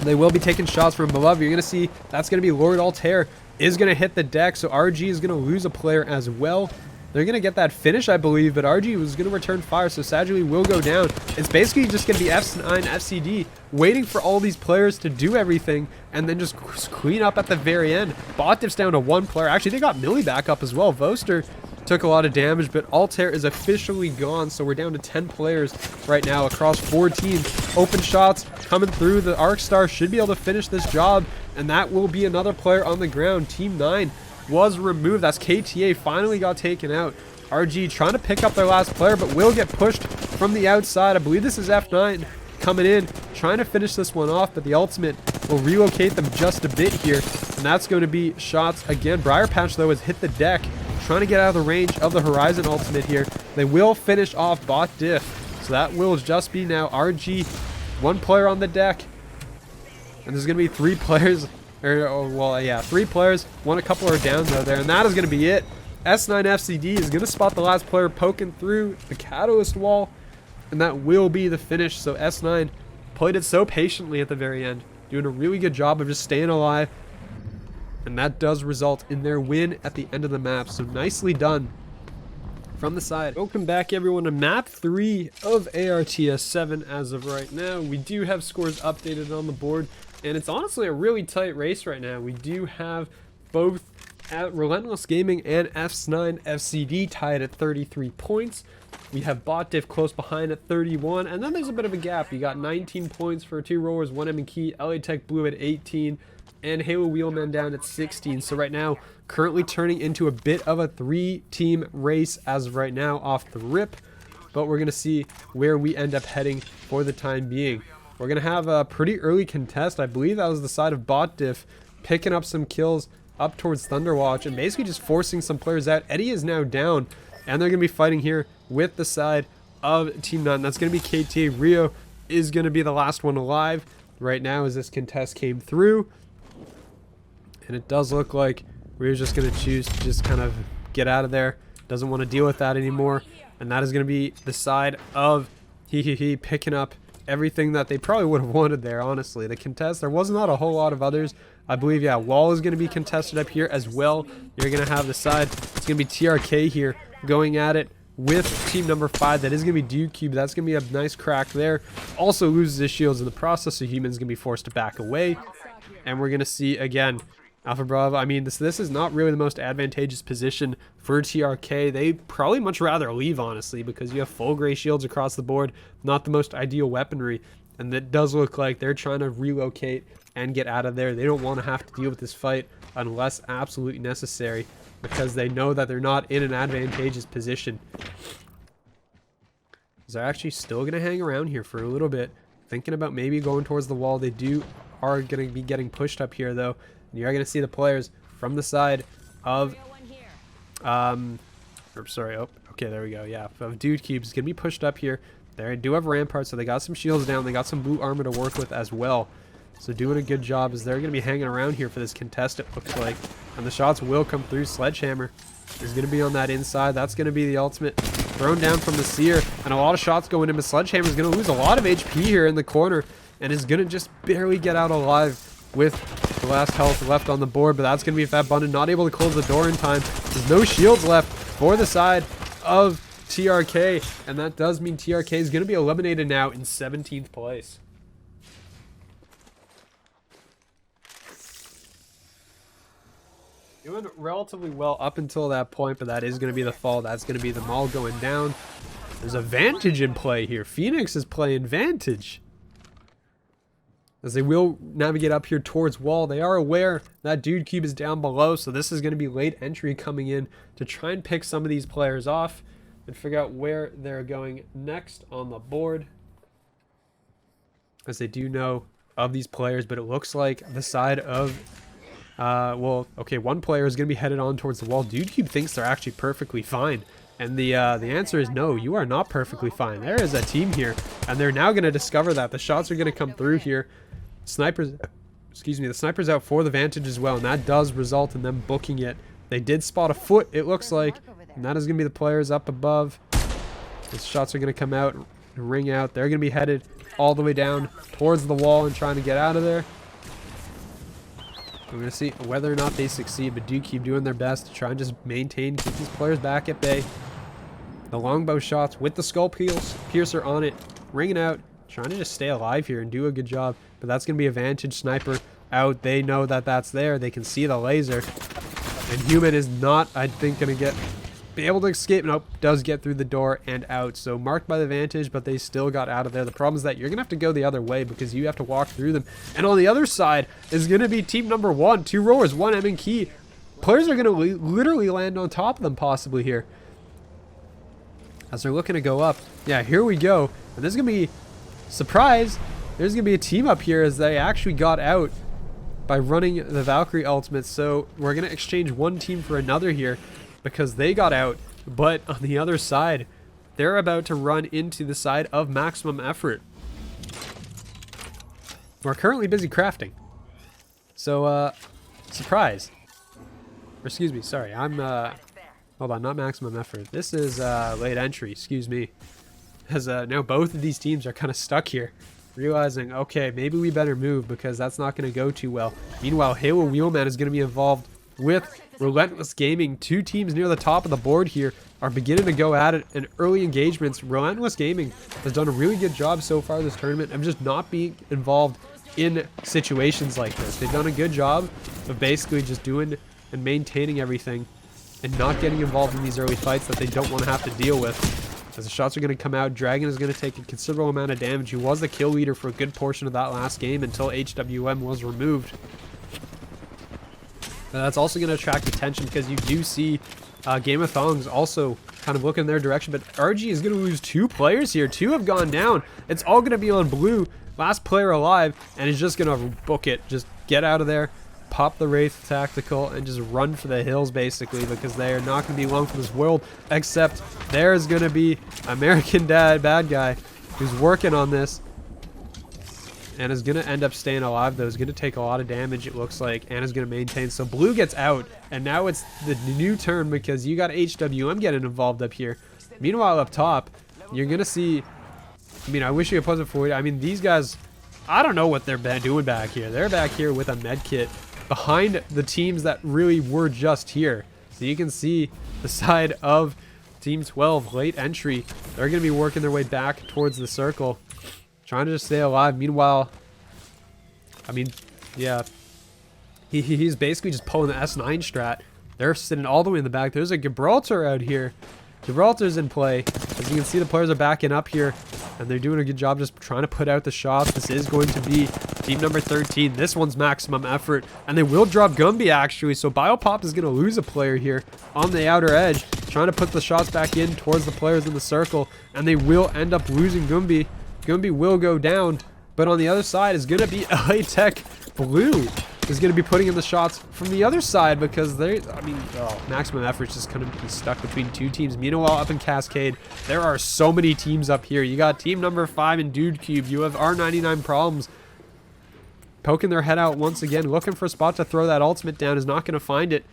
They will be taking shots from above. You're going to see that's going to be Lord Altair is going to hit the deck, so RG is going to lose a player as well. They're going to get that finish, I believe, but RG was going to return fire, so Sagili will go down. It's basically just going to be F9 FCD waiting for all these players to do everything and then just clean up at the very end. Bot Diff's down to 1 player. Actually, they got Millie back up as well. Voster took a lot of damage, but Altair is officially gone, so we're down to 10 players right now across 4 teams. Open shots coming through. The Arc Star should be able to finish this job, and that will be another player on the ground. Team 9 was removed. That's KTA finally got taken out. RG trying to pick up their last player, but will get pushed from the outside. I believe this is F9 coming in, trying to finish this one off, but the ultimate will relocate them just a bit here. And that's going to be shots again. Briar Patch, though, has hit the deck, trying to get out of the range of the Horizon ultimate here. They will finish off Bot Diff. So that will just be now RG, one player on the deck. And there's going to be 3 players. Or, 3 players. A couple are down, though, there. And that is going to be it. S9 FCD is going to spot the last player poking through the catalyst wall. And that will be the finish. So S9 played it so patiently at the very end, doing a really good job of just staying alive. And that does result in their win at the end of the map. So nicely done from the side. Welcome back, everyone, to map 3 of ARTS 7 as of right now. We do have scores updated on the board, and it's honestly a really tight race right now. We do have both at Relentless Gaming and S9 FCD tied at 33 points. We have Bot Diff close behind at 31, and then there's a bit of a gap. You got 19 points for 2 rollers, 1 M and Key, LA Tech Blue at 18, and Halo Wheelman down at 16. So right now, currently turning into a bit of a 3-team race as of right now off the rip, but we're going to see where we end up heading for the time being. We're going to have a pretty early contest. I believe that was the side of Bot Diff picking up some kills up towards Thunderwatch and basically just forcing some players out. Eddie is now down, and they're going to be fighting here with the side of Team 9. That's going to be KTA. Rio is going to be the last one alive right now as this contest came through. And it does look like Rio's just going to choose to just kind of get out of there. Doesn't want to deal with that anymore. And that is going to be the side of He picking up everything that they probably would have wanted there, honestly. The contest, there was not a whole lot of others. I believe, yeah, Wall is going to be contested up here as well. You're going to have the side. It's going to be TRK here going at it with team number 5. That is going to be Duke Cube. That's going to be a nice crack there. Also loses his shields in the process, so Human's going to be forced to back away. And we're going to see, again, Alpha Bravo. I mean, this is not really the most advantageous position for TRK. They probably much rather leave, honestly, because you have full gray shields across the board. Not the most ideal weaponry. And it does look like they're trying to relocate and get out of there. They don't want to have to deal with this fight unless absolutely necessary, because they know that they're not in an advantageous position. They're actually still going to hang around here for a little bit, thinking about maybe going towards the wall. They are going to be getting pushed up here, though. And you are going to see the players from the side of sorry, oh, okay, there we go. Yeah, of Dude Cubes going to be pushed up here. They do have ramparts, so they got some shields down. They got some blue armor to work with as well. So doing a good job as they're going to be hanging around here for this contest, it looks like. And the shots will come through. Sledgehammer is going to be on that inside. That's going to be the ultimate thrown down from the Seer. And a lot of shots going in, but Sledgehammer is going to lose a lot of HP here in the corner and is going to just barely get out alive with the last health left on the board. But that's going to be Fat Bundin, not able to close the door in time. There's no shields left for the side of TRK, and that does mean TRK is going to be eliminated now in 17th place. Doing relatively well up until that point, but that is going to be the fall. That's going to be them all going down. There's a Vantage in play here. Phoenix is playing Vantage, as they will navigate up here towards wall. They are aware that Dude Cube is down below, so this is going to be late entry coming in to try and pick some of these players off and figure out where they're going next on the board, as they do know of these players. But it looks like the side of well, okay, one player is going to be headed on towards the wall. Dude Cube thinks they're actually perfectly fine, and the answer is no, you are not perfectly fine. There is a team here, and they're now going to discover that. The shots are going to come through here. Snipers, excuse me, the sniper's out for the Vantage as well, and that does result in them booking it. They did spot a foot, it looks like, and that is going to be the players up above. These shots are going to come out and ring out. They're going to be headed all the way down towards the wall and trying to get out of there. We're going to see whether or not they succeed, but do keep doing their best to try and just maintain, keep these players back at bay. The longbow shots with the skull piercer on it, ringing out, trying to just stay alive here and do a good job. But that's going to be a Vantage sniper out. They know that that's there. They can see the laser. And Human is not, I think, going to be able to escape. Nope, does get through the door and out. So marked by the Vantage, but they still got out of there. The problem is that you're going to have to go the other way because you have to walk through them. And on the other side is going to be team number 1. 2 rollers, 1 M and Key. Players are going to literally land on top of them possibly here, as they're looking to go up. Yeah, here we go. And this is going to be, surprise, there's going to be a team up here as they actually got out by running the Valkyrie ultimate. So we're going to exchange one team for another here because they got out. But on the other side, they're about to run into the side of Maximum Effort. We're currently busy crafting. So, surprise. Or excuse me, sorry. I'm, hold on, not Maximum Effort. This is, late entry, excuse me. As, now both of these teams are kind of stuck here. Realizing, okay, maybe we better move because that's not going to go too well. Meanwhile, Halo Wheelman is going to be involved with Relentless Gaming. Two teams near the top of the board here are beginning to go at it in early engagements. Relentless Gaming has done a really good job so far this tournament of just not being involved in situations like this. They've done a good job of basically just doing and maintaining everything and not getting involved in these early fights that they don't want to have to deal with. As the shots are going to come out, Dragon is going to take a considerable amount of damage. He was the kill leader for a good portion of that last game until HWM was removed. That's also going to attract attention because you do see Game of Thongs also kind of look in their direction. But RG is going to lose 2 players here. 2 have gone down. It's all going to be on blue. Last player alive, and he's just going to book it. Just get out of there, pop the Wraith Tactical, and just run for the hills, basically, because they are not going to be long for this world, except there's going to be American Dad, bad guy, who's working on this, and is going to end up staying alive, though. Is going to take a lot of damage, it looks like, and is going to maintain. So blue gets out, and now it's the new turn because you got HWM getting involved up here. Meanwhile, up top, you're going to see... I mean, I wish you could pause it for you. I mean, these guys, I don't know what they're doing back here. They're back here with a med kit behind the teams that really were just here. So you can see the side of Team 12, late entry. They're going to be working their way back towards the circle, trying to just stay alive. Meanwhile, I mean, yeah, he's basically just pulling the S9 strat. They're sitting all the way in the back. There's a Gibraltar out here. Gibraltar's in play. As you can see, the players are backing up here, and they're doing a good job just trying to put out the shots. This is going to be team number 13. This one's Maximum Effort, and they will drop Gumby, actually. So Biopop is going to lose a player here on the outer edge, trying to put the shots back in towards the players in the circle, and they will end up losing Gumby. Gumby will go down, but on the other side is going to be LA Tech Blue is going to be putting in the shots from the other side because they, I mean, Maximum Effort's just going to be stuck between 2 teams. Meanwhile, up in Cascade, there are so many teams up here. You got team number 5 in Dude Cube. You have R99 Problems poking their head out once again, looking for a spot to throw that ultimate down. Is not going to find it.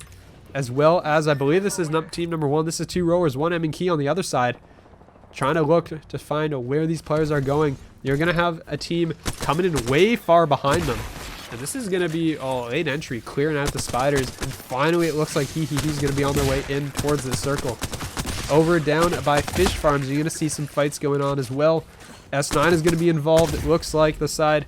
As well as, I believe this is team number 1. This is 2 rowers, 1 M and Key on the other side, trying to look to find where these players are going. You're going to have a team coming in way far behind them. And this is going to be late entry, clearing out the spiders. And finally, it looks like he's going to be on their way in towards the circle. Over down by Fish Farms, you're going to see some fights going on as well. S9 is going to be involved. It looks like the side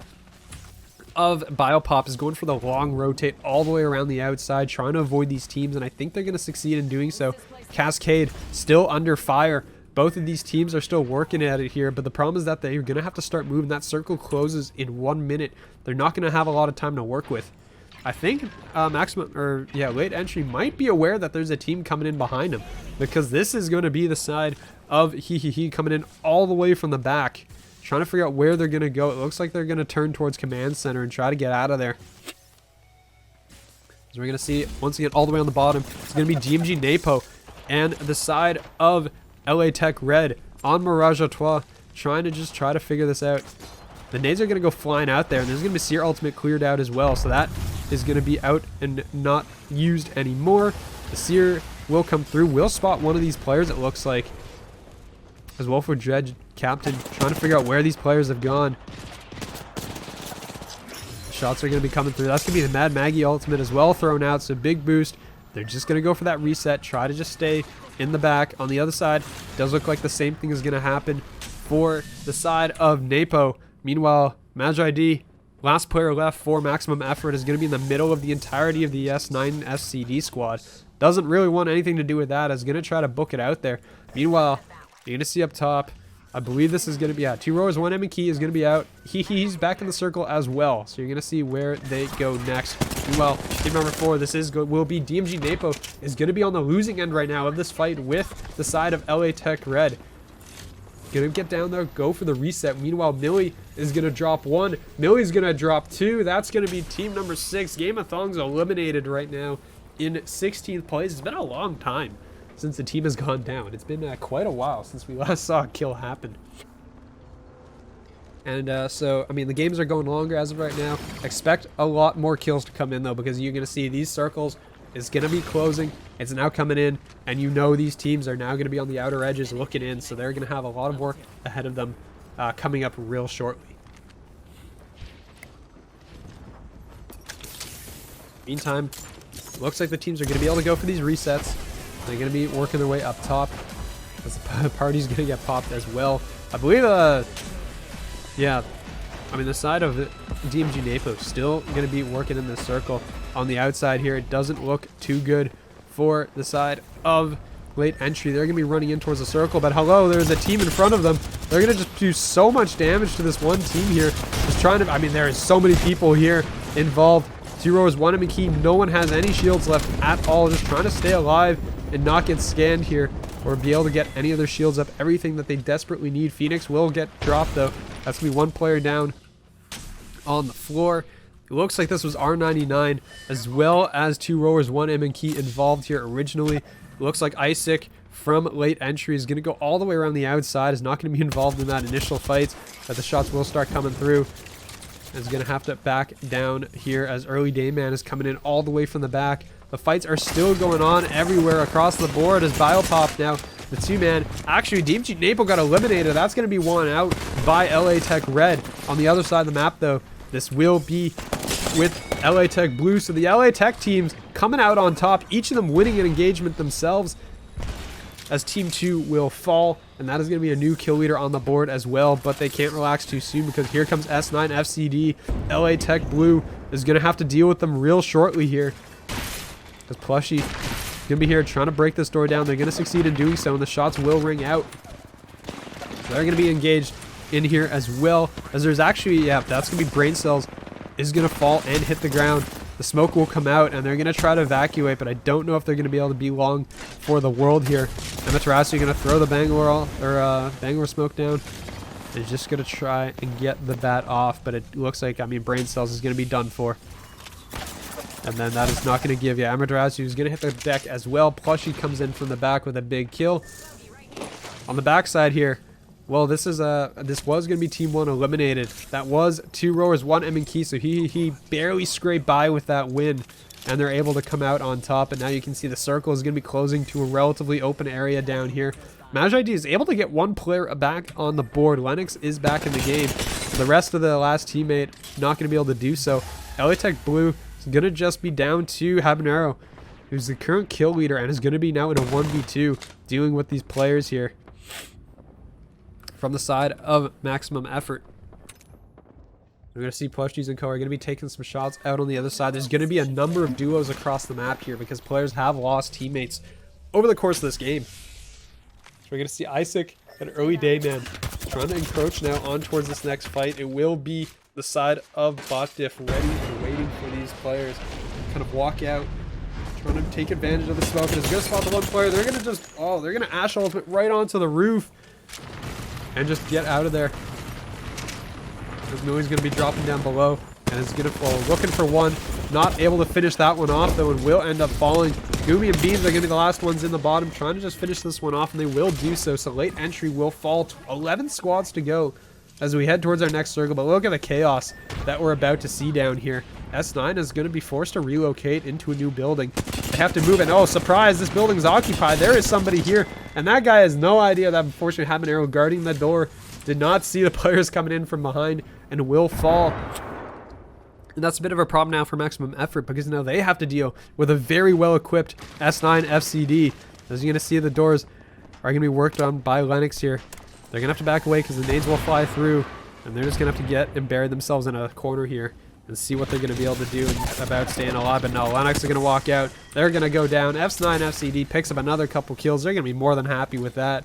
of Biopop is going for the long rotate all the way around the outside, trying to avoid these teams. And I think they're going to succeed in doing so. Cascade still under fire. Both of these teams are still working at it here, but the problem is that they're going to have to start moving. That circle closes in 1 minute. They're not going to have a lot of time to work with. I think late entry might be aware that there's a team coming in behind him, because this is going to be the side of he coming in all the way from the back, trying to figure out where they're going to go. It looks like they're going to turn towards Command Center and try to get out of there. So we're going to see, once again, all the way on the bottom, it's going to be DMG Napo and the side of LA Tech Red on Mirage Artois, trying to figure this out. The nades are going to go flying out there, and there's going to be Seer Ultimate cleared out as well, so that is going to be out and not used anymore. The Seer will come through, will spot one of these players, it looks like, as well for Dredge Captain, trying to figure out where these players have gone. Shots are going to be coming through. That's going to be the Mad Maggie Ultimate as well thrown out, so big boost. They're just going to go for that reset, try to just stay in the back. On the other side, does look like the same thing is going to happen for the side of Napo. Meanwhile, Magi D, last player left for Maximum Effort, is going to be in the middle of the entirety of the S9 SCD squad. Doesn't really want anything to do with that. Is going to try to book it out there. Meanwhile, you're going to see up top, I believe this is going to be out. 2 rowers, 1 M and Key is going to be out. He's back in the circle as well. So you're going to see where they go next. Meanwhile, team number 4, will be DMG Napo, is going to be on the losing end right now of this fight with the side of LA Tech Red. Gonna get down there, go for the reset. Meanwhile, Millie is gonna drop 1. Millie's gonna drop 2. That's gonna be team number 6. Game of Thongs eliminated right now in 16th place. It's been a long time since the team has gone down. It's been quite a while since we last saw a kill happen. And so, I mean, the games are going longer as of right now. Expect a lot more kills to come in, though, because you're going to see these circles is going to be closing. It's now coming in, and you know these teams are now going to be on the outer edges looking in, so they're going to have a lot of work ahead of them coming up real shortly. Meantime, looks like the teams are going to be able to go for these resets. They're going to be working their way up top, as the party's going to get popped as well. I believe, yeah, I mean, the side of DMG Napo still going to be working in this circle on the outside here. It doesn't look too good for the side of late entry. They're going to be running in towards the circle, but hello, there's a team in front of them. They're going to just do so much damage to this one team here. Just trying to, I mean, there is so many people here involved. 2 rowers, 1 enemy key. No one has any shields left at all. Just trying to stay alive and not get scanned here or be able to get any of their shields up. Everything that they desperately need. Phoenix will get dropped, though. That's going to be 1 player down on the floor. It looks like this was R99 as well as 2 rowers, 1 M and key involved here originally. It looks like Isaac from late entry is going to go all the way around the outside. Is not going to be involved in that initial fight, but the shots will start coming through. Is going to have to back down here as early Dayman is coming in all the way from the back. The fights are still going on everywhere across the board as Biopop now, the 2-man. Actually, DMG Napo got eliminated. That's going to be 1 out by LA Tech Red. On the other side of the map, though, this will be with LA Tech Blue. So the LA Tech teams coming out on top, each of them winning an engagement themselves, as Team 2 will fall, and that is going to be a new kill leader on the board as well, but they can't relax too soon because here comes S9 FCD. LA Tech Blue is going to have to deal with them real shortly here, because Plushy is going to be here trying to break this door down. They're going to succeed in doing so, and the shots will ring out. So they're going to be engaged in here as well, as there's actually, yeah, that's going to be Brain Cells is going to fall and hit the ground. The smoke will come out, and they're going to try to evacuate, but I don't know if they're going to be able to be long for the world here. Amaterasu going to throw the Bangalore smoke down. They're just going to try and get the bat off, but it looks like, I mean, Brain Cells is going to be done for. And then that is not going to give you. Amaterasu is going to hit the deck as well. Plushy comes in from the back with a big kill. On the backside here, well, this was going to be Team 1 eliminated. That was 2 rowers, 1 M and key, so he barely scraped by with that win, and they're able to come out on top. And now you can see the circle is going to be closing to a relatively open area down here. MajID is able to get 1 player back on the board. Lennox is back in the game. The rest of the last teammate not going to be able to do so. LA Tech Blue is going to just be down to Habanero, who's the current kill leader, and is going to be now in a 1v2 dealing with these players here from the side of Maximum Effort. We're going to see Plushies and Co are going to be taking some shots out on the other side. There's going to be a number of duos across the map here because players have lost teammates over the course of this game. So we're going to see Isaac and early Dayman trying to encroach now on towards this next fight. It will be the side of BotDiff ready and waiting for these players to kind of walk out, trying to take advantage of the smoke. And it's going to spot the 1 player. They're going to just, oh, they're going to Ash Ultimate right onto the roof and just get out of there. Because Millie's going to be dropping down below and is going to fall. Looking for 1. Not able to finish that one off, though, and will end up falling. Goomy and Beans are going to be the last ones in the bottom, trying to just finish this one off, and they will do so. So late entry will fall. 11 squads to go as we head towards our next circle. But look at the chaos that we're about to see down here. S9 is going to be forced to relocate into a new building. They have to move in. Oh, surprise, this building's occupied. There is somebody here, and that guy has no idea that unfortunately Habanero guarding the door did not see the players coming in from behind and will fall. And that's a bit of a problem now for Maximum Effort because now they have to deal with a very well-equipped S9 FCD. As you're going to see, the doors are going to be worked on by Lennox here. They're going to have to back away because the nades will fly through, and they're just going to have to get and bury themselves in a corner here and see what they're going to be able to do about staying alive. But no, Lennox is going to walk out. They're going to go down. S9 FCD picks up another couple kills. They're going to be more than happy with that.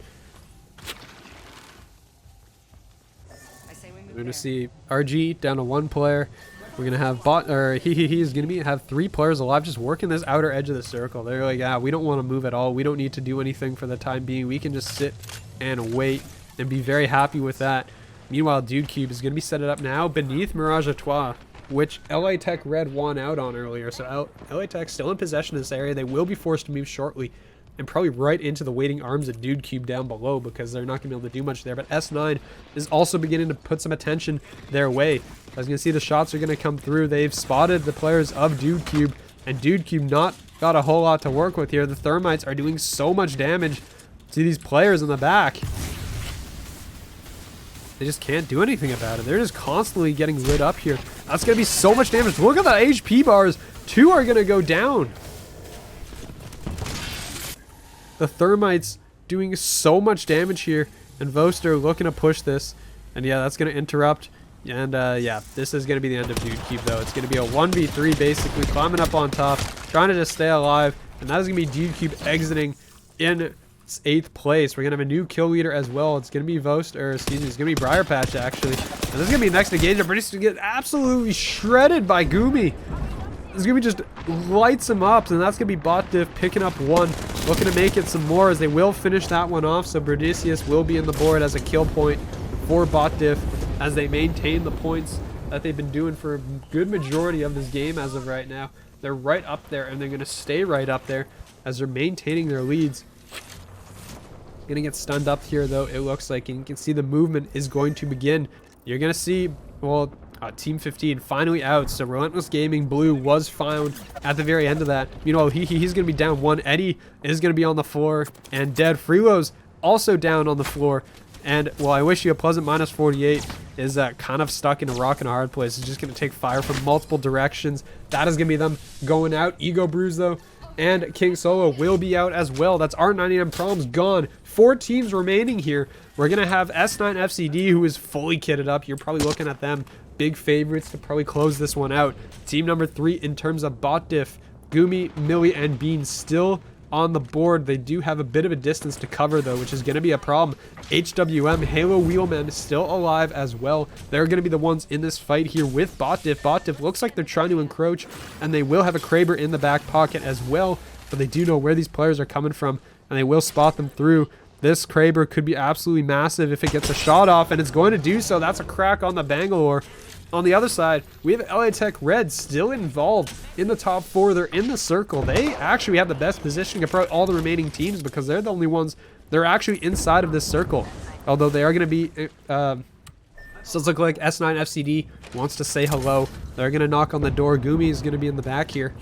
We're going to see RG down to 1 player. We're going to have he's going to have 3 players alive just working this outer edge of the circle. They're like, yeah, we don't want to move at all. We don't need to do anything for the time being. We can just sit and wait and be very happy with that. Meanwhile, Dude Cube is going to be set it up now beneath Mirage à Trois, which LA Tech Red won out on earlier. So LA Tech still in possession of this area. They will be forced to move shortly and probably right into the waiting arms of Dude Cube down below because they're not going to be able to do much there. But S9 is also beginning to put some attention their way. As you can see, the shots are going to come through. They've spotted the players of Dude Cube, and Dude Cube not got a whole lot to work with here. The Thermites are doing so much damage to these players in the back. They just can't do anything about it. They're just constantly getting lit up here. That's going to be so much damage. Look at the HP bars. 2 are going to go down. The Thermites doing so much damage here. And Voster looking to push this. And yeah, that's going to interrupt. And yeah, this is going to be the end of Dude Cube though. It's going to be a 1v3 basically. Climbing up on top. Trying to just stay alive. And that is going to be Dude Cube exiting in 8th place. We're going to have a new kill leader as well. It's going to be excuse me, it's going to be Briar Patch actually. And this is going to be next engagement. We're just going to get absolutely shredded by Goomy. This is going to be just lights him up. And that's going to be Bot Diff picking up 1. Looking to make it some more as they will finish that one off. So Berdicius will be in the board as a kill point for Bot Diff as they maintain the points that they've been doing for a good majority of this game as of right now. They're right up there and they're going to stay right up there as they're maintaining their leads. Gonna get stunned up here though, it looks like, and you can see the movement is going to begin. You're gonna see, well, Team 15 finally out. So Relentless Gaming Blue was found at the very end of that. You know, he's gonna be down 1. Eddie is gonna be on the floor, and Dead Freelo's also down on the floor. And well, I wish you a pleasant -48 is kind of stuck in a rock and a hard place. It's just gonna take fire from multiple directions. That is gonna be them going out. Ego Bruise though, and King Solo will be out as well. That's R99 Problems gone. 4 teams remaining here. We're going to have S9 FCD, who is fully kitted up. You're probably looking at them. Big favorites to probably close this one out. Team number 3 in terms of Bot Diff, Goomy, Millie, and Bean still on the board. They do have a bit of a distance to cover, though, which is going to be a problem. HWM, Halo Wheelman, still alive as well. They're going to be the ones in this fight here with Bot Diff. Bot Diff looks like they're trying to encroach, and they will have a Kraber in the back pocket as well. But they do know where these players are coming from, and they will spot them through. This Kraber could be absolutely massive if it gets a shot off, and it's going to do so. That's a crack on the Bangalore. On the other side, we have LA Tech Red still involved in the top 4. They're in the circle. They actually have the best position compared to all the remaining teams because they're the only ones that are actually inside of this circle. Although they are going to be... Still look like S9 FCD wants to say hello. They're going to knock on the door. Goomy is going to be in the back here.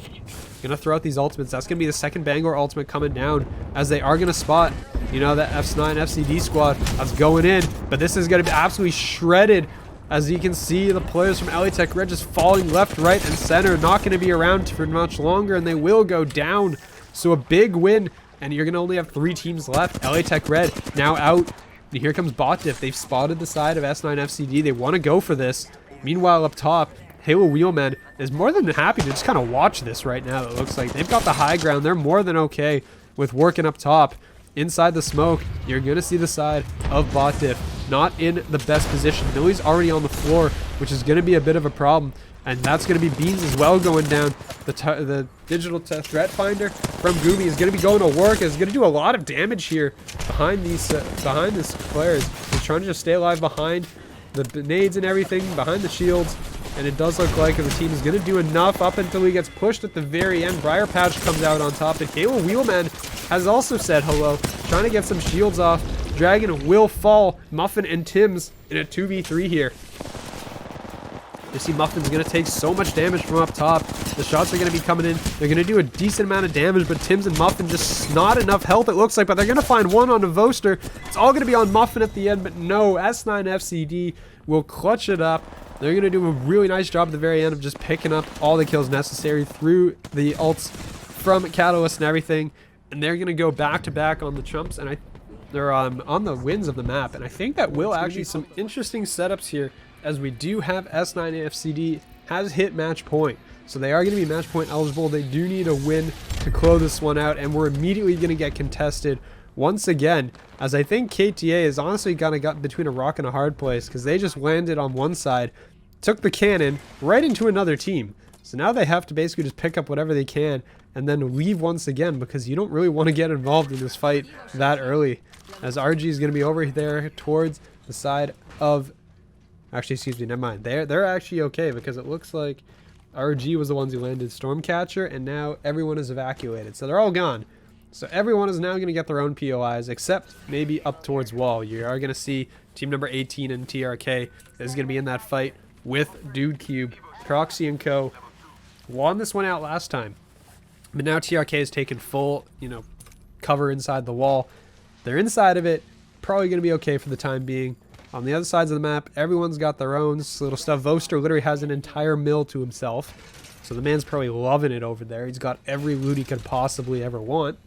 Going to throw out these ultimates. That's going to be the second Bangor ultimate coming down as they are going to spot, you know, that S9 FCD squad that's going in. But this is going to be absolutely shredded. As you can see, the players from LA Tech Red just falling left, right, and center. Not going to be around for much longer, and they will go down. So a big win, and you're going to only have 3 teams left. LA Tech Red now out. And here comes Bot Diff. They've spotted the side of S9 FCD. They want to go for this. Meanwhile, up top, Halo Wheelman is more than happy to just kind of watch this right now. It looks like they've got the high ground. They're more than okay with working up top. Inside the smoke, you're going to see the side of Bot Diff not in the best position. Millie's already on the floor, which is going to be a bit of a problem. And that's going to be Beans as well going down. The digital threat finder from Goomy is going to be going to work. It's going to do a lot of damage here behind these players. He's trying to just stay alive behind the nades and everything, behind the shields. And it does look like the team is going to do enough up until he gets pushed at the very end. Briar Patch comes out on top. And Halo Wheelman has also said hello, trying to get some shields off. Dragon will fall. Muffin and Tim's in a 2v3 here. You see Muffin's going to take so much damage from up top. The shots are going to be coming in. They're going to do a decent amount of damage, but Tim's and Muffin just not enough health, it looks like. But they're going to find one on the Voster. It's all going to be on Muffin at the end, but no, S9 FCD will clutch it up. They're going to do a really nice job at the very end of just picking up all the kills necessary through the ults from Catalyst and everything. And they're going to go back-to-back on the chumps, and they're on the wins of the map. And I think that will actually some interesting setups here, as we do have S9 FCD has hit match point. So they are going to be match point eligible. They do need a win to close this one out, and we're immediately going to get contested once again, as I think KTA is honestly kind of got between a rock and a hard place, because they just landed on one side, took the cannon right into another team. So now they have to basically just pick up whatever they can and then leave once again, because you don't really want to get involved in this fight that early. As RG is going to be over there towards the side of... Actually, excuse me, never mind. They're actually okay, because it looks like RG was the ones who landed Stormcatcher, and now everyone is evacuated. So they're all gone. So everyone is now going to get their own POIs, except maybe up towards wall. You are going to see team number 18 and TRK is going to be in that fight with Dude Cube. Proxy and Co. won this one out last time. But now TRK has taken full, cover inside the wall. They're inside of it. Probably going to be okay for the time being. On the other sides of the map, everyone's got their own little stuff. Voster literally has an entire mill to himself. So the man's probably loving it over there. He's got every loot he could possibly ever want.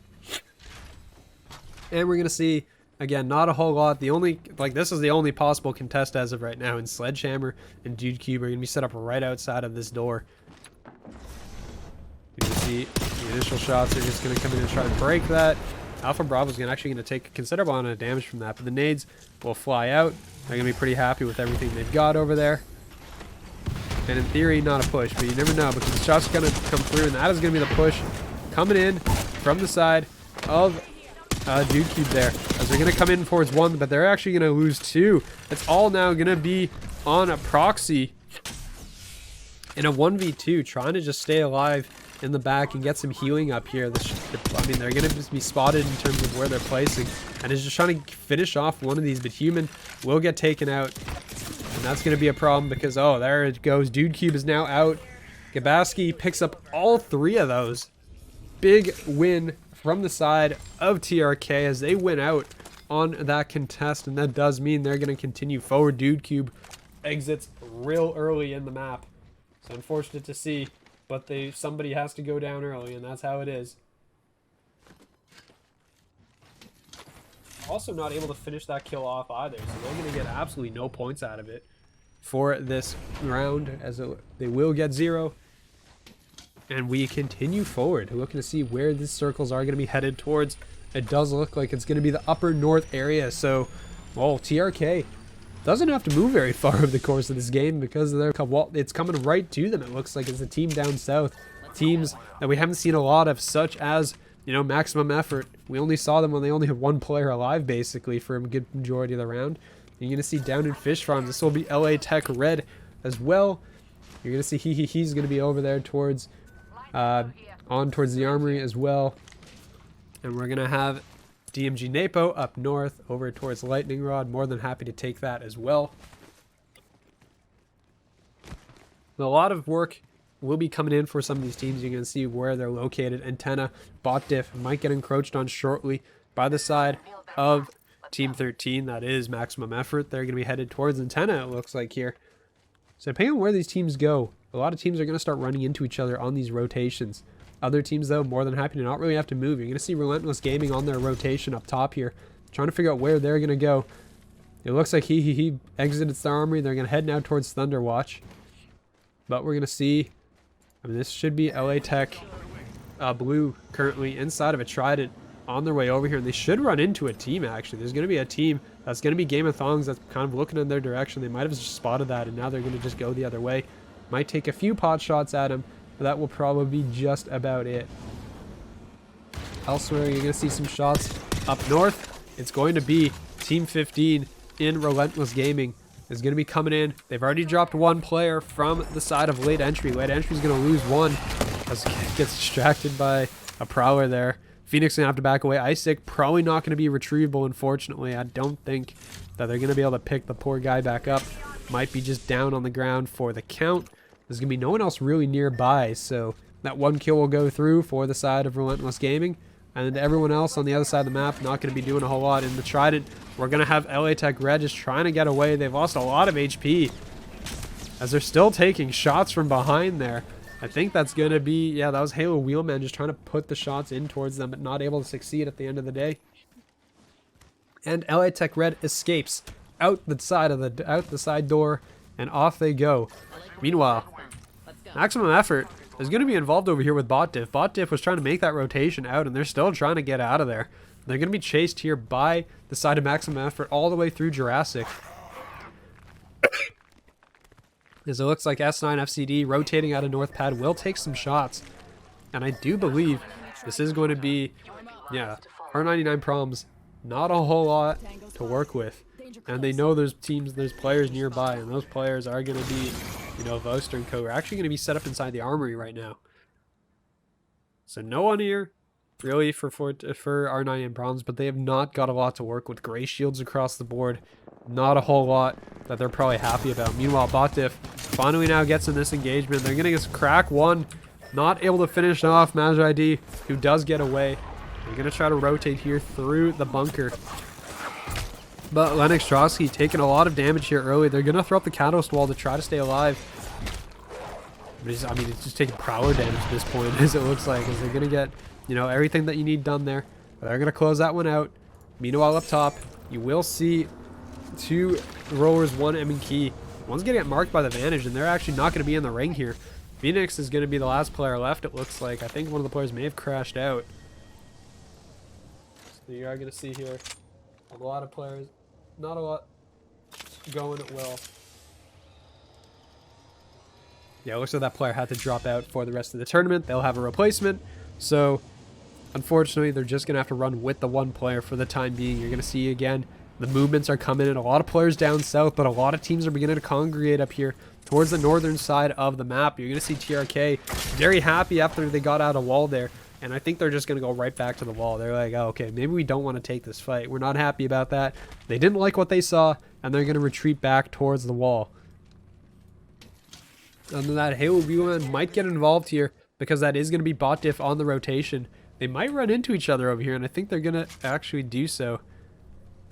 And we're going to see, again, not a whole lot. This is the only possible contest as of right now. And Sledgehammer and Dude Cube are going to be set up right outside of this door. You can see the initial shots are just going to come in and try to break that. Alpha Bravo is actually going to take a considerable amount of damage from that, but the nades will fly out. They're going to be pretty happy with everything they've got over there. And in theory, not a push, but you never know, because the shots are going to come through, and that is going to be the push coming in from the side of Dude Cube there. As they're going to come in towards one, but they're actually going to lose two. It's all now going to be on a Proxy in a 1v2, trying to just stay alive in the back and get some healing up here. They're going to just be spotted in terms of where they're placing, and is just trying to finish off one of these, but Human will get taken out, and that's going to be a problem because, oh, there it goes. Dude Cube is now out. Gabaski picks up all three of those. Big win from the side of TRK as they win out on that contest, and that does mean they're going to continue forward. Dude Cube exits real early in the map, so unfortunate to see. But somebody has to go down early, and that's how it is. Also not able to finish that kill off either, so they're going to get absolutely no points out of it for this round, as they will get 0. And we continue forward, looking to see where these circles are going to be headed towards. It does look like it's going to be the upper north area, so, well, TRK doesn't have to move very far over the course of this game, because it's coming right to them. It looks like it's a team down south. Teams that we haven't seen a lot of, such as, Maximum Effort. We only saw them when they only had one player alive, basically, for a good majority of the round. You're going to see down in Fish Farms. This will be LA Tech Red as well. You're going to see he's going to be over there towards, towards the armory as well. And we're going to have DMG Napo up north over towards Lightning Rod. More than happy to take that as well. A lot of work will be coming in for some of these teams. You're going to see where they're located. Antenna, Bot Diff might get encroached on shortly by the side of Team 13. That is Maximum Effort. They're going to be headed towards Antenna, it looks like here. So depending on where these teams go, a lot of teams are going to start running into each other on these rotations. Other teams, though, more than happy to not really have to move. You're going to see Relentless Gaming on their rotation up top here, trying to figure out where they're going to go. It looks like he exited the armory. They're going to head now towards Thunderwatch. But we're going to see, this should be LA Tech Blue currently inside of a Trident on their way over here. And they should run into a team, actually. There's going to be a team that's going to be Game of Thongs that's kind of looking in their direction. They might have just spotted that, and now they're going to just go the other way. Might take a few pot shots at him, but that will probably be just about it. Elsewhere, you're going to see some shots up north. It's going to be Team 15 in Relentless Gaming is going to be coming in. They've already dropped one player from the side of Late Entry. Late Entry is going to lose one as he gets distracted by a Prowler there. Phoenix going to have to back away. Isaac probably not going to be retrievable, unfortunately. I don't think that they're going to be able to pick the poor guy back up. Might be just down on the ground for the count. There's going to be no one else really nearby, so that one kill will go through for the side of Relentless Gaming. And everyone else on the other side of the map not going to be doing a whole lot. In the Trident, we're going to have LA Tech Red just trying to get away. They've lost a lot of HP as they're still taking shots from behind there. I think that's going to be, yeah, that was Halo Wheelman just trying to put the shots in towards them, but not able to succeed at the end of the day. And LA Tech Red escapes out the side door, and off they go. Meanwhile, Maximum Effort is going to be involved over here with Bot Diff. Bot Diff was trying to make that rotation out, and they're still trying to get out of there. They're going to be chased here by the side of Maximum Effort all the way through Jurassic. As it looks like S9 FCD rotating out of North Pad will take some shots. And I do believe this is going to be, yeah, R99 Proms, not a whole lot to work with. And they know there's players nearby, and those players are going to be, you know, Voster and Co. are actually going to be set up inside the armory right now. So no one here, really, for R99 Proms, but they have not got a lot to work with. Gray shields across the board. Not a whole lot that they're probably happy about. Meanwhile, BotDiff finally now gets in this engagement. They're getting this crack one. Not able to finish off Majid, who does get away. They're going to try to rotate here through the bunker. But Lennox Trotsky taking a lot of damage here early. They're going to throw up the catalyst wall to try to stay alive. But he's just taking prowler damage at this point, as it looks like. As they're going to get, you know, everything that you need done there. But they're going to close that one out. Meanwhile, up top, you will see two rollers, one M and Key. One's going to get marked by the Vantage, and they're actually not going to be in the ring here. Phoenix is going to be the last player left, it looks like. I think one of the players may have crashed out. So you are going to see here a lot of players, not a lot going well. Yeah, it looks like that player had to drop out for the rest of the tournament. They'll have a replacement. So, unfortunately, they're just going to have to run with the one player for the time being. You're going to see, again, the movements are coming in. A lot of players down south, but a lot of teams are beginning to congregate up here towards the northern side of the map. You're going to see TRK very happy after they got out a wall there. And I think they're just going to go right back to the wall. They're like, oh, okay, maybe we don't want to take this fight. We're not happy about that. They didn't like what they saw, and they're going to retreat back towards the wall. Other than that, Halo V1 might get involved here because that is going to be BotDiff on the rotation. They might run into each other over here, and I think they're going to actually do so,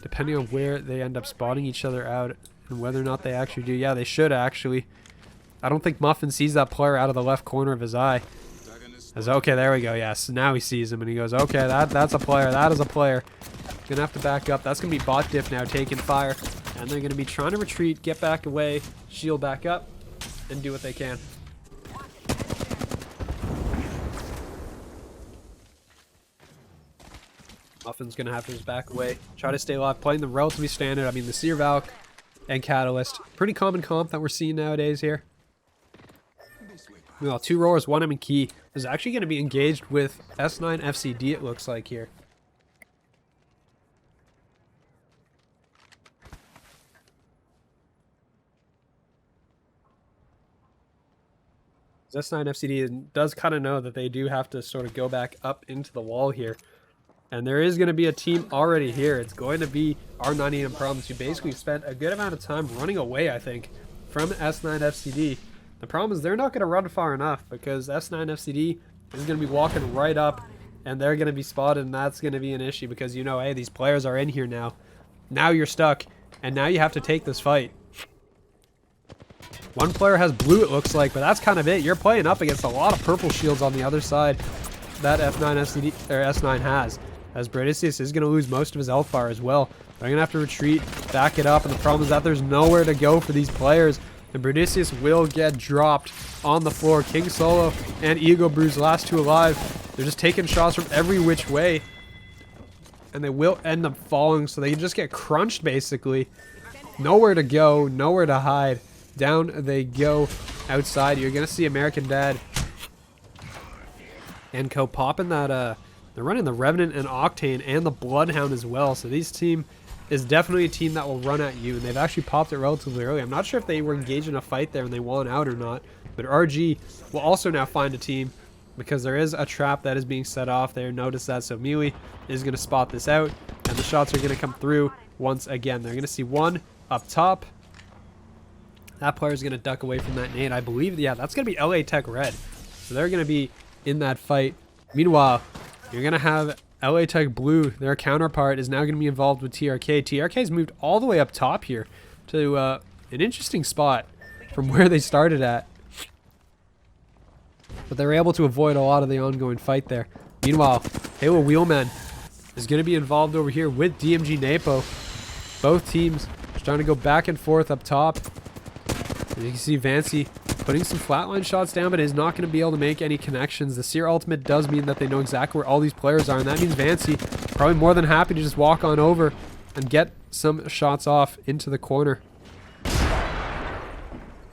depending on where they end up spotting each other out and whether or not they actually do. Yeah, they should actually. I don't think Muffin sees that player out of the left corner of his eye. As, okay, there we go. Yes, now he sees him and he goes, okay, that's a player. That is a player. Gonna have to back up. That's gonna be BotDiff now taking fire, and they're gonna be trying to retreat, get back away, shield back up, and do what they can. Muffin's gonna have to just back away, try to stay alive, playing them relatively standard. I mean, the Seer Valk and Catalyst, pretty common comp that we're seeing nowadays here. Well, two rollers, one M and Key is actually going to be engaged with S9 FCD, it looks like here. S9 FCD does kind of know that they do have to sort of go back up into the wall here. And there is going to be a team already here. It's going to be R99 Problems, who basically spent a good amount of time running away, I think, from S9 FCD. The problem is they're not going to run far enough because S9 FCD is going to be walking right up and they're going to be spotted, and that's going to be an issue because, you know, hey, these players are in here now. Now you're stuck, and now you have to take this fight. One player has blue, it looks like, but that's kind of it. You're playing up against a lot of purple shields on the other side that F9 FCD, or S9 has, as Bradicius is going to lose most of his health bar as well. They're going to have to retreat, back it up, and the problem is that there's nowhere to go for these players. And Bradicius will get dropped on the floor. King Solo and Ego Bruise, last two alive. They're just taking shots from every which way. And they will end up falling, so they just get crunched, basically. Nowhere to go, nowhere to hide. Down they go outside. You're going to see American Dad and Co. popping that. They're running the Revenant and Octane and the Bloodhound as well. So these team is definitely a team that will run at you, and they've actually popped it relatively early. I'm not sure if they were engaged in a fight there and they won out or not, but RG will also now find a team because there is a trap that is being set off there. Notice that, so Mealy is going to spot this out, and the shots are going to come through once again. They're going to see one up top. That player is going to duck away from that nade. I believe, yeah, that's going to be LA Tech Red. So they're going to be in that fight. Meanwhile, you're going to have LA Tech Blue, their counterpart, is now going to be involved with TRK. TRK's moved all the way up top here to an interesting spot from where they started at. But they were able to avoid a lot of the ongoing fight there. Meanwhile, Halo Wheelman is going to be involved over here with DMG Napo. Both teams just trying to go back and forth up top. And you can see Vancy putting some flatline shots down, but is not going to be able to make any connections. The Seer ultimate does mean that they know exactly where all these players are, and that means Vancy probably more than happy to just walk on over and get some shots off into the corner.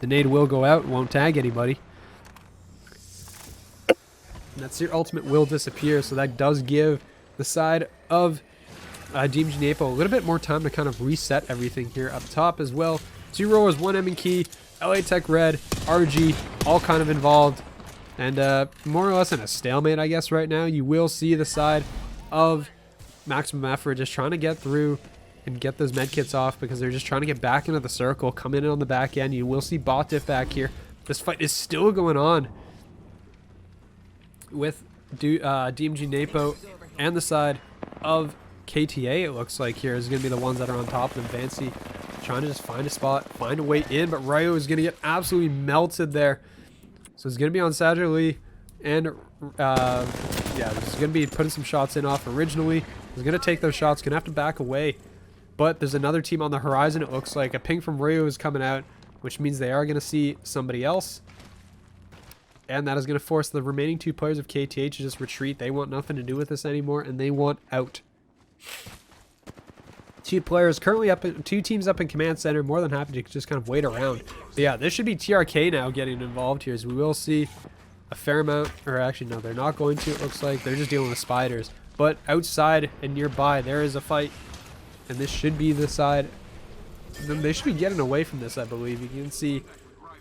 The nade will go out, won't tag anybody. And that's your ultimate will disappear, so that does give the side of DMG Napo a little bit more time to kind of reset everything here up top as well. 2 rollers, 1 M and key, LA Tech Red, RG, all kind of involved. And more or less in a stalemate, I guess, right now. You will see the side of Maximum Effort just trying to get through and get those medkits off because they're just trying to get back into the circle, come in on the back end. You will see bot diff back here. This fight is still going on with DMG Napo and the side of KTA, it looks like here, is going to be the ones that are on top of them. Vancy trying to just find a spot, find a way in, but Ryo is going to get absolutely melted there. So it's going to be on Sajali, and yeah, he's going to be putting some shots in off originally. He's going to take those shots, going to have to back away. But there's another team on the horizon, it looks like. A ping from Ryo is coming out, which means they are going to see somebody else. And that is going to force the remaining 2 players of KTH to just retreat. They want nothing to do with this anymore, and they want out. 2 players currently up in 2 teams up in command center, more than happy to just kind of wait around. But yeah, this should be TRK now getting involved here, as we will see a fair amount, or actually no, they're not going to, it looks like. They're just dealing with spiders. But outside and nearby, there is a fight, and this should be the side. They should be getting away from this, I believe. You can see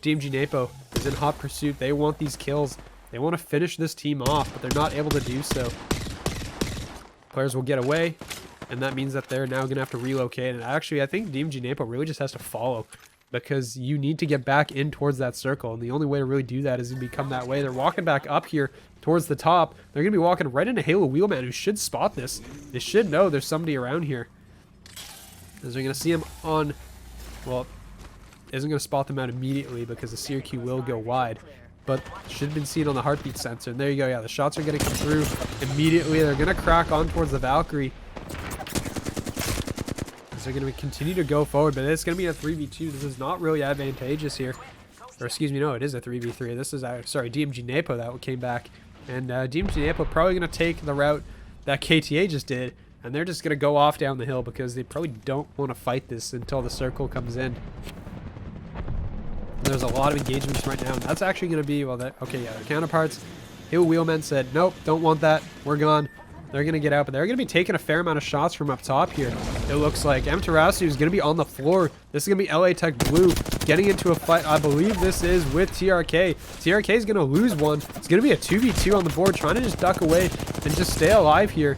DMG Napo is in hot pursuit. They want these kills. They want to finish this team off, but they're not able to do so. Players will get away, and that means that they're now going to have to relocate. And actually, I think DMG Napo really just has to follow, because you need to get back in towards that circle. And the only way to really do that is to become that way. They're walking back up here towards the top. They're going to be walking right into Halo Wheelman, who should spot this. They should know there's somebody around here, as they're going to see him on, well, isn't going to spot them out immediately because the CRQ will go wide, but should have been seen on the heartbeat sensor. And there you go. Yeah, the shots are going to come through immediately. They're going to crack on towards the Valkyrie. They're going to continue to go forward, but it's going to be a 3v2. This is not really advantageous here. Or excuse me, no, it is a 3v3. This is, sorry, DMG Napo that came back. And DMG Napo probably going to take the route that KTA just did, and they're just going to go off down the hill because they probably don't want to fight this until the circle comes in. There's a lot of engagements right now, and that's actually going to be, well, that, okay, yeah, their counterparts. Hill Wheelmen said, nope, don't want that. We're gone. They're going to get out, but they're going to be taking a fair amount of shots from up top here. It looks like M. Tarasu is going to be on the floor. This is going to be LA Tech Blue getting into a fight. I believe this is with TRK. TRK is going to lose one. It's going to be a 2v2 on the board, trying to just duck away and just stay alive here.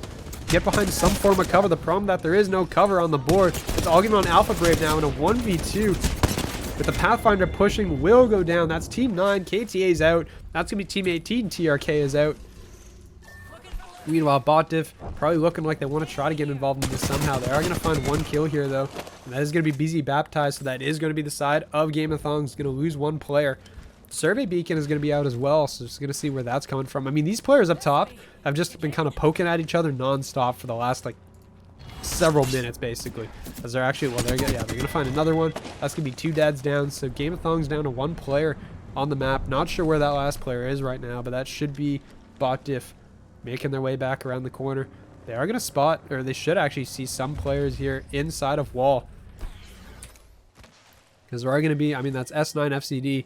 Get behind some form of cover. The problem that there is no cover on the board. It's all getting on Alpha Brave now in a 1v2. But the Pathfinder pushing will go down. That's Team 9. KTA's out. That's going to be Team 18. TRK is out. Meanwhile, Bot Diff probably looking like they want to try to get involved in this somehow. They are going to find 1 kill here, though. And that is going to be BZ Baptized, so that is going to be the side of Game of Thongs. Going to lose 1 player. Survey Beacon is going to be out as well, so just going to see where that's coming from. I mean, these players up top have just been kind of poking at each other non-stop for the last, like, several minutes, basically. As they're actually, well, they're going to find another one. That's going to be 2 dads down, so Game of Thongs down to 1 player on the map. Not sure where that last player is right now, but that should be Bot Diff making their way back around the corner. They are going to spot, or they should actually see some players here inside of wall. Because there are going to be, I mean, that's S9 FCD.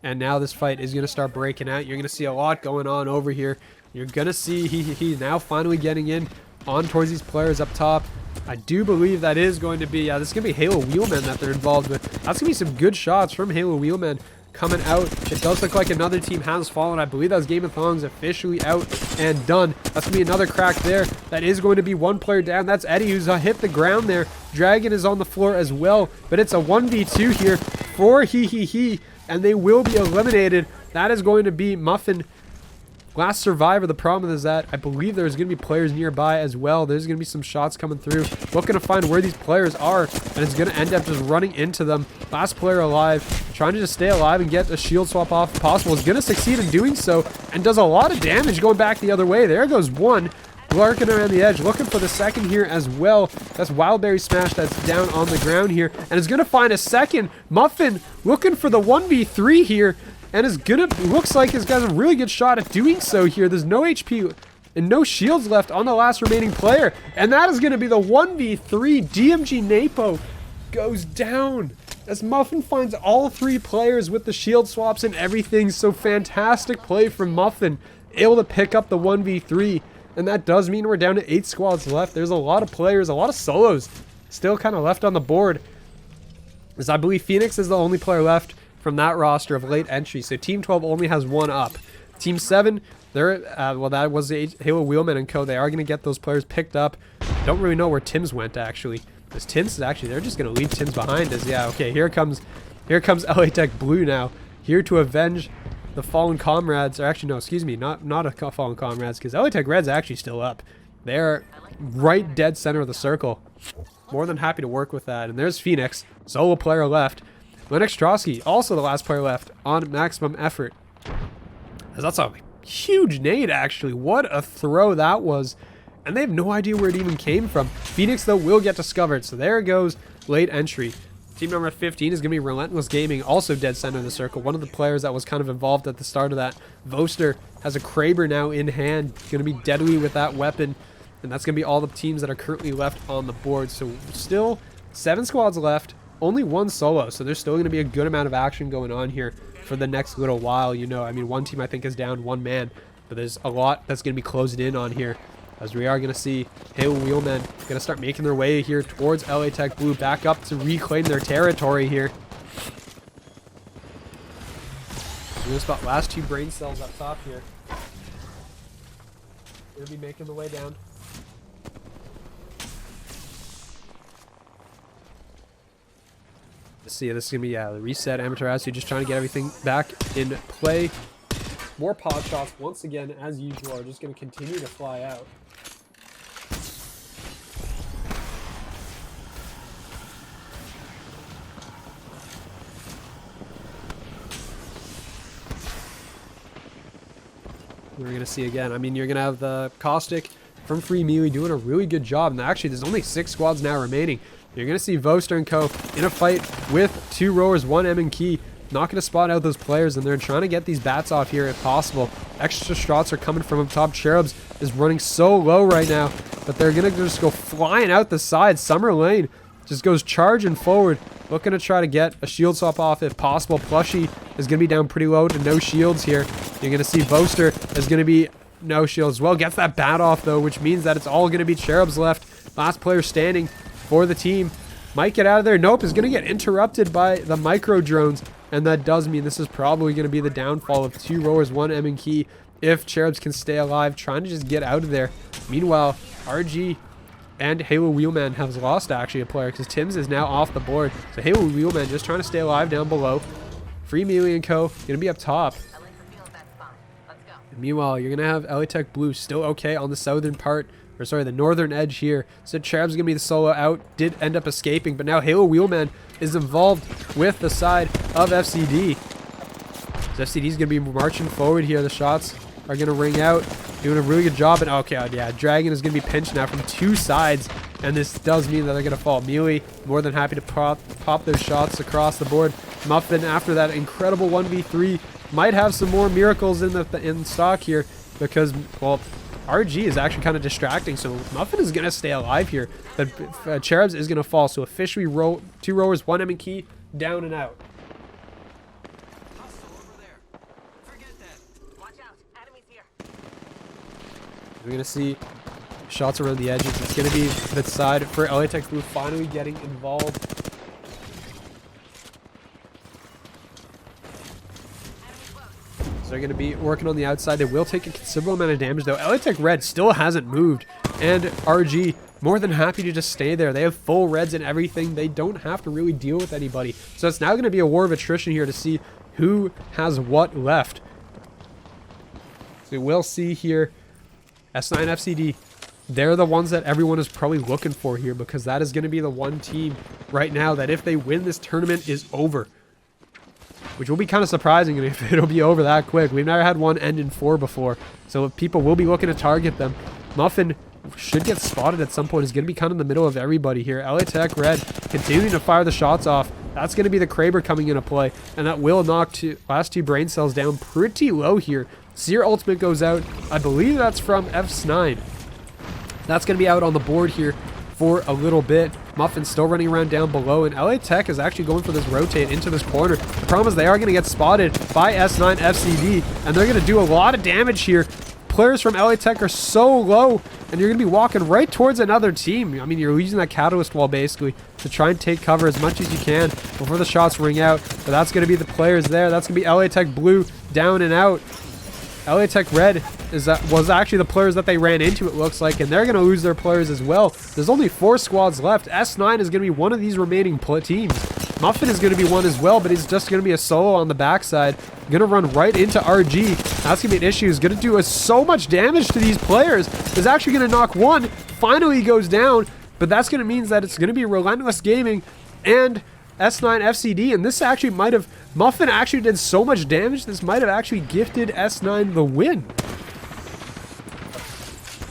And now this fight is going to start breaking out. You're going to see a lot going on over here. You're going to see he's now finally getting in on towards these players up top. I do believe that is going to be, yeah, this is going to be Halo Wheelmen that they're involved with. That's going to be some good shots from Halo Wheelmen coming out. It does look like another team has fallen. I believe that was Game of Thongs officially out and done. That's going to be another crack there. That is going to be 1 player down. That's Eddie, who's hit the ground there. Dragon is on the floor as well, but it's a 1v2 here for he, and they will be eliminated. That is going to be Muffin, last survivor. The problem is that I believe there's going to be players nearby as well. There's going to be some shots coming through. Looking to find where these players are, and it's going to end up just running into them. Last player alive, trying to just stay alive and get a shield swap off if possible. Is going to succeed in doing so, and does a lot of damage going back the other way. There goes 1. Lurking around the edge, looking for the second here as well. That's Wildberry Smash that's down on the ground here, and is going to find a second. Muffin looking for the 1v3 here, and is gonna, looks like he's got a really good shot at doing so here. There's no HP and no shields left on the last remaining player, and that is going to be the 1v3. DMG Napo goes down. as Muffin finds all 3 players with the shield swaps and everything. So fantastic play from Muffin, able to pick up the 1v3. And that does mean we're down to 8 squads left. There's a lot of players, a lot of solos still kind of left on the board. As I believe Phoenix is the only player left from that roster of late entry. So Team 12 only has 1 up. Team 7, they're, well, that was the Halo Wheelman and co. They are going to get those players picked up. Don't really know where Tim's went, actually. Because Tim's is actually, they're just going to leave Tim's behind us. Yeah, okay, here comes LA Tech Blue now. Here to avenge the fallen comrades. Or actually, no, excuse me, not a fallen comrades. Because LA Tech Red's actually still up. They're right dead center of the circle. More than happy to work with that. And there's Phoenix, solo player left. Lennox Trotsky, also the last player left on maximum effort. That's a huge nade, actually. What a throw that was. And they have no idea where it even came from. Phoenix, though, will get discovered. So there goes late entry. Team number 15 is going to be Relentless Gaming, also dead center of the circle. One of the players that was kind of involved at the start of that. Voster has a Kraber now in hand. Going to be deadly with that weapon. And that's going to be all the teams that are currently left on the board. So still 7 squads left. Only 1 solo. So there's still going to be a good amount of action going on here for the next little while. You know, I mean, one team I think is down 1 man. But there's a lot that's going to be closed in on here. As we are going to see Halo Wheelmen going to start making their way here towards LA Tech Blue, back up to reclaim their territory here. We're going to spot last 2 brain cells up top here. Going to be making the way down. Let's see, this is going to be the reset. Amateur Acid just trying to get everything back in play. More pod shots, once again, as usual, are just going to continue to fly out. We're going to see again. I mean, you're going to have the Caustic from Free Melee doing a really good job. And actually, there's only 6 squads now remaining. You're going to see Voster and co. in a fight with 2 rowers, 1 M and Key. Not going to spot out those players, and they're trying to get these bats off here if possible. Extra shots are coming from up top. Cherubs is running so low right now, but they're going to just go flying out the side. Summer Lane just goes charging forward, looking to try to get a shield swap off if possible. Plushie is going to be down pretty low to no shields here. You're going to see Voster is going to be no shields as well. Gets that bat off, though, which means that it's all going to be Cherubs left. Last player standing for the team. Might get out of there. Nope, is going to get interrupted by the micro drones. And that does mean this is probably going to be the downfall of 2 rowers, 1 M and Key, if Cherubs can stay alive, trying to just get out of there. Meanwhile, RG and Halo Wheelman has lost actually a player because Tim's is now off the board. So Halo Wheelman just trying to stay alive down below. Free Melee and co. going to be up top. And meanwhile, you're going to have LA Tech Blue still okay on the southern part. Or sorry, the northern edge here. So Cherub's going to be the solo out. Did end up escaping, but now Halo Wheelman is involved with the side of FCD. So FCD's going to be marching forward here. The shots are going to ring out. Doing a really good job. And okay, yeah, Dragon is going to be pinched now from 2 sides. And this does mean that they're going to fall. Melee, more than happy to pop those shots across the board. Muffin, after that incredible 1v3, might have some more miracles in stock here. Because, well, RG is actually kind of distracting, so Muffin is going to stay alive here. But Cherubs is going to fall, so officially 2 rowers, 1 M and Key, down and out. We're going to see shots around the edges. It's going to be the side for LA Tech Blue finally getting involved. So they're going to be working on the outside. They will take a considerable amount of damage, though. LA Tech Red still hasn't moved. And RG, more than happy to just stay there. They have full reds and everything. They don't have to really deal with anybody. So it's now going to be a war of attrition here to see who has what left. So we'll see here. S9 FCD. They're the ones that everyone is probably looking for here, because that is going to be the one team right now that if they win this tournament is over. Which will be kind of surprising if it'll be over that quick. We've never had one end in 4 before. So people will be looking to target them. Muffin should get spotted at some point. Is going to be kind of in the middle of everybody here. LA Tech Red continuing to fire the shots off. That's going to be the Kraber coming into play. And that will knock last 2 brain cells down pretty low here. Seer ultimate goes out. I believe that's from F9. That's going to be out on the board here for a little bit. Muffin still running around down below, and LA Tech is actually going for this rotate into this corner. The problem is they are going to get spotted by S9 FCD, and they're going to do a lot of damage here. Players from LA Tech are so low, and you're going to be walking right towards another team. I mean, you're using that catalyst wall basically to try and take cover as much as you can before the shots ring out. But that's going to be the players there. That's going to be LA Tech Blue down and out. LA Tech Red was actually the players that they ran into, it looks like, and they're going to lose their players as well. There's only 4 squads left. S9 is going to be one of these remaining teams. Muffin is going to be one as well, but he's just going to be a solo on the backside. Going to run right into RG. That's going to be an issue. He's going to do so much damage to these players. He's actually going to knock one. Finally, he goes down, but that's going to mean that it's going to be Relentless Gaming and S9 FCD, and this actually might have... Muffin actually did so much damage, this might have actually gifted S9 the win.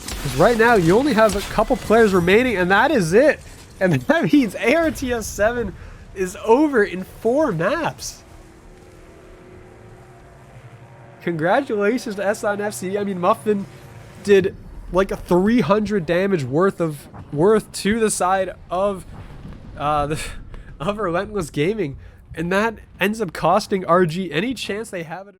Because right now, you only have a couple players remaining, and that is it. And that means ARTS 7 is over in 4 maps. Congratulations to S9 FCD. I mean, Muffin did like a 300 damage worth to the side of of Relentless Gaming, and that ends up costing RG any chance they have it.